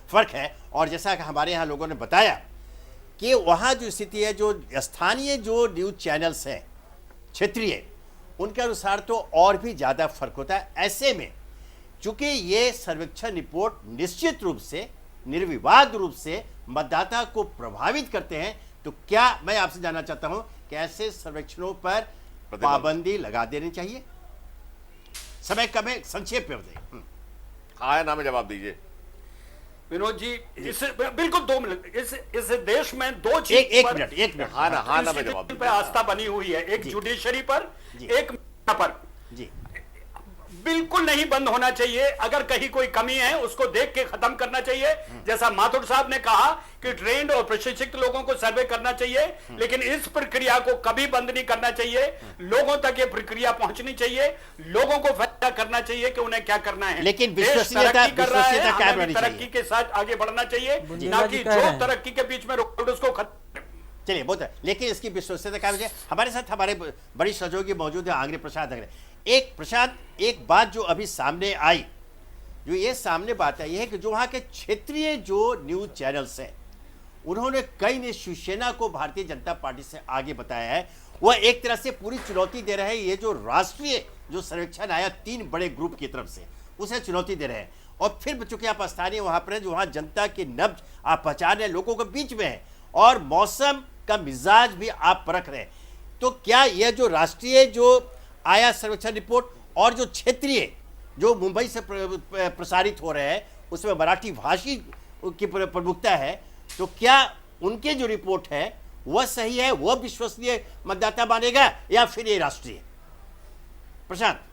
फर्क है, और जैसा कि हमारे यहाँ लोगों ने बताया कि वहाँ जो स्थिति है, जो स्थानीय जो न्यूज चैनल्स हैं क्षेत्रीय, उनके अनुसार तो और भी ज़्यादा फर्क होता है। ऐसे में चूंकि ये सर्वेक्षण रिपोर्ट निश्चित रूप से, निर्विवाद रूप से मतदाता को प्रभावित करते हैं, तो क्या, मैं आपसे जानना चाहता हूं कि ऐसे सर्वेक्षणों पर पाबंदी लगा देनी चाहिए? समय कम है, संक्षेप में बताइए। हाँ या ना में जवाब दीजिए। विनोद जी, इस बिल्कुल 2 मिनट, इस देश में दो चीज एक मिनट हाँ ना में जवाब पे आस्था बनी हुई है, एक जुडिशरी पर, एक मीडिया पर। जी, बिल्कुल नहीं बंद होना चाहिए। अगर कहीं कोई कमी है उसको देख के खत्म करना चाहिए। जैसा माथुर साहब ने कहा कि ट्रेंड और प्रशिक्षित लोगों को सर्वे करना चाहिए, लेकिन इस प्रक्रिया को कभी बंद नहीं करना चाहिए। लोगों तक ये प्रक्रिया पहुंचनी चाहिए, लोगों को फैसला करना चाहिए कि उन्हें क्या करना है। लेकिन देश विश्वसनीयता तरक्की कर रहा है, क्या हमें भी होनी तरक्की चाहिए? के साथ आगे बढ़ना चाहिए, ना कि जो तरक्की के बीच में रोक उसको खत्म। चलिए, बहुत है, लेकिन इसकी विश्वसनीयता क्या है? हमारे साथ हमारे बड़ी सहयोगी मौजूद है, आंग्रे प्रसाद अग्रे। एक बात जो अभी सामने आई, जो ये सामने बात आई है कि जो वहाँ के क्षेत्रीय जो न्यूज चैनल्स हैं, उन्होंने कई ने शिवसेना को भारतीय जनता पार्टी से आगे बताया है। वह एक तरह से पूरी चुनौती दे रहे हैं, ये जो राष्ट्रीय जो सर्वेक्षण आया 3 बड़े ग्रुप की तरफ से, उसे चुनौती दे रहे हैं। और फिर चूंकि आप स्थानीय वहाँ पर हैं, जो वहाँ जनता की नब्ज आप पहचान रहे, लोगों के बीच में है, और मौसम का मिजाज भी आप परख रहे हैं, तो क्या यह जो राष्ट्रीय जो आया सर्वेक्षण रिपोर्ट और जो क्षेत्रीय जो मुंबई से प्रसारित हो रहे हैं, उसमें मराठी भाषी की प्रमुखता है, तो क्या उनके जो रिपोर्ट है वह सही है, वह विश्वसनीय मतदाता मानेगा, या फिर ये राष्ट्रीय? प्रशांत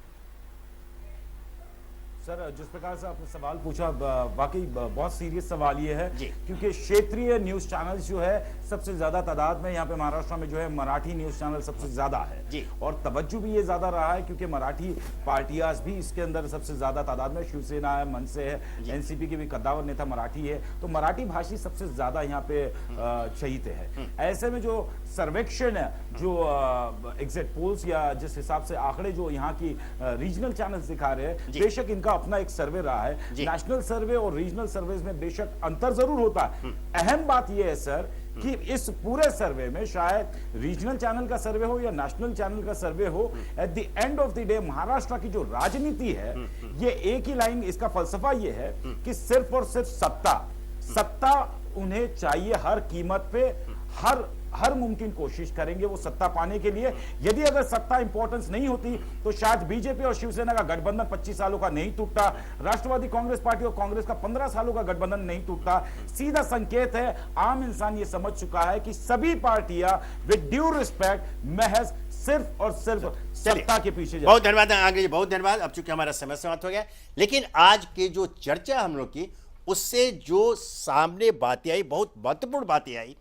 सर, जिस प्रकार से आपने सवाल पूछा, वाकई बहुत सीरियस सवाल ये है, क्योंकि क्षेत्रीय न्यूज चैनल्स जो है सबसे ज्यादा तादाद में यहाँ पे महाराष्ट्र में जो है मराठी न्यूज चैनल सबसे ज्यादा है, और तवज्जो भी ये ज्यादा रहा है क्योंकि मराठी पार्टियां भी इसके अंदर सबसे ज्यादा तादाद में, शिवसेना है, मनसे है, एनसीपी के भी कद्दावर नेता मराठी है, तो मराठी भाषी सबसे ज्यादा यहाँ पे चहीते हैं। ऐसे में जो सर्वेक्षण है, जो एग्जिट पोल्स या जिस हिसाब से आंकड़े जो यहाँ की रीजनल चैनल्स दिखा रहे हैं, बेशक इनका अपना एक सर्वे रहा है। नेशनल सर्वे और रीजनल सर्वे में बेशक अंतर जरूर होता है। अहम बात यह है सर कि इस पूरे सर्वे में शायद रीजनल चैनल का सर्वे हो या नेशनल चैनल का सर्वे हो, at the end of the day Maharashtra की जो राजनीति है, ये एक ही लाइन, इसका फलसफा ये है कि सिर्फ और सिर्फ सत्ता उन्हें चाहिए हर कीमत पे, हर मुमकिन कोशिश करेंगे वो सत्ता पाने के लिए। यदि अगर सत्ता इंपॉर्टेंस नहीं होती तो शायद बीजेपी और शिवसेना का गठबंधन 25 सालों का नहीं टूटता, राष्ट्रवादी कांग्रेस पार्टी और कांग्रेस का 15 सालों का गठबंधन नहीं टूटता। सीधा संकेत है, आम इंसान ये समझ चुका है कि सभी पार्टियां विद ड्यू रिस्पेक्ट महज सिर्फ और सिर्फ सत्ता के पीछे। बहुत धन्यवाद आंग्रे जी, बहुत धन्यवाद। अब चूंकि हमारा समय समाप्त हो गया, लेकिन आज की जो चर्चा हम लोग की, उससे जो सामने बातें आई, बहुत महत्वपूर्ण बातें आई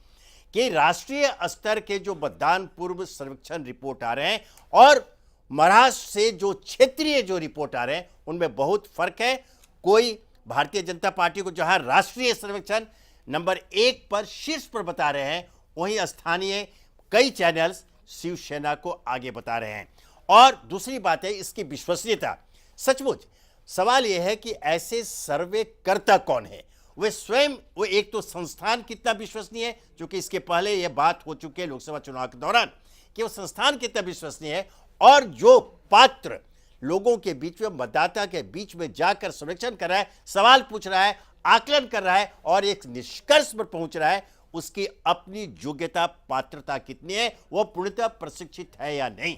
कि राष्ट्रीय स्तर के जो मतदान पूर्व सर्वेक्षण रिपोर्ट आ रहे हैं और महाराष्ट्र से जो क्षेत्रीय जो रिपोर्ट आ रहे हैं उनमें बहुत फर्क है। कोई भारतीय जनता पार्टी को जहां राष्ट्रीय सर्वेक्षण नंबर 1 पर शीर्ष पर बता रहे हैं, वहीं स्थानीय कई चैनल्स शिवसेना को आगे बता रहे हैं। और दूसरी बात है इसकी विश्वसनीयता। सचमुच सवाल यह है कि ऐसे सर्वे करता कौन है, वे स्वयं, वो एक तो संस्थान कितना विश्वसनीय है, क्योंकि इसके पहले यह बात हो चुकी है लोकसभा चुनाव के दौरान कि वो संस्थान कितना विश्वसनीय है, और जो पात्र लोगों के बीच में, मतदाता के बीच में जाकर सर्वेक्षण कर रहा है, सवाल पूछ रहा है, आकलन कर रहा है और एक निष्कर्ष पर पहुंच रहा है, उसकी अपनी योग्यता, पात्रता कितनी है, वो पूर्णतः प्रशिक्षित है या नहीं।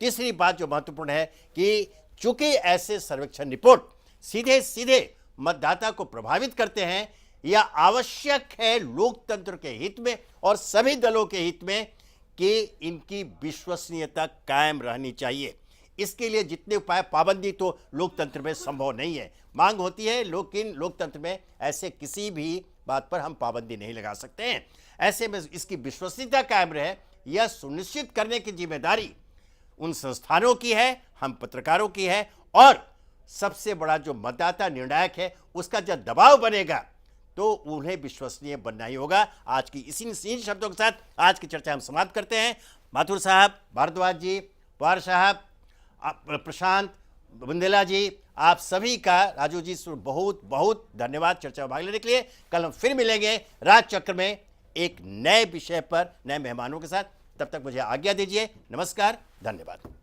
तीसरी बात जो महत्वपूर्ण है कि चूंकि ऐसे सर्वेक्षण रिपोर्ट सीधे सीधे मतदाता को प्रभावित करते हैं, यह आवश्यक है लोकतंत्र के हित में और सभी दलों के हित में कि इनकी विश्वसनीयता कायम रहनी चाहिए। इसके लिए जितने उपाय, पाबंदी तो लोकतंत्र में संभव नहीं है, मांग होती है, लेकिन लोकतंत्र में ऐसे किसी भी बात पर हम पाबंदी नहीं लगा सकते हैं। ऐसे में इसकी विश्वसनीयता कायम रहे, यह सुनिश्चित करने की जिम्मेदारी उन संस्थानों की है, हम पत्रकारों की है, और सबसे बड़ा जो मतदाता निर्णायक है उसका जब दबाव बनेगा तो उन्हें विश्वसनीय बनना ही होगा। आज की इसी शब्दों के साथ आज की चर्चा हम समाप्त करते हैं। माथुर साहब, भारद्वाज जी, पवार साहब, प्रशांत, बुंदेला जी, आप सभी का, राजू जी, बहुत बहुत धन्यवाद चर्चा में भाग लेने के लिए। कल हम फिर मिलेंगे राजचक्र में एक नए विषय पर, नए मेहमानों के साथ। तब तक मुझे आज्ञा दीजिए। नमस्कार, धन्यवाद।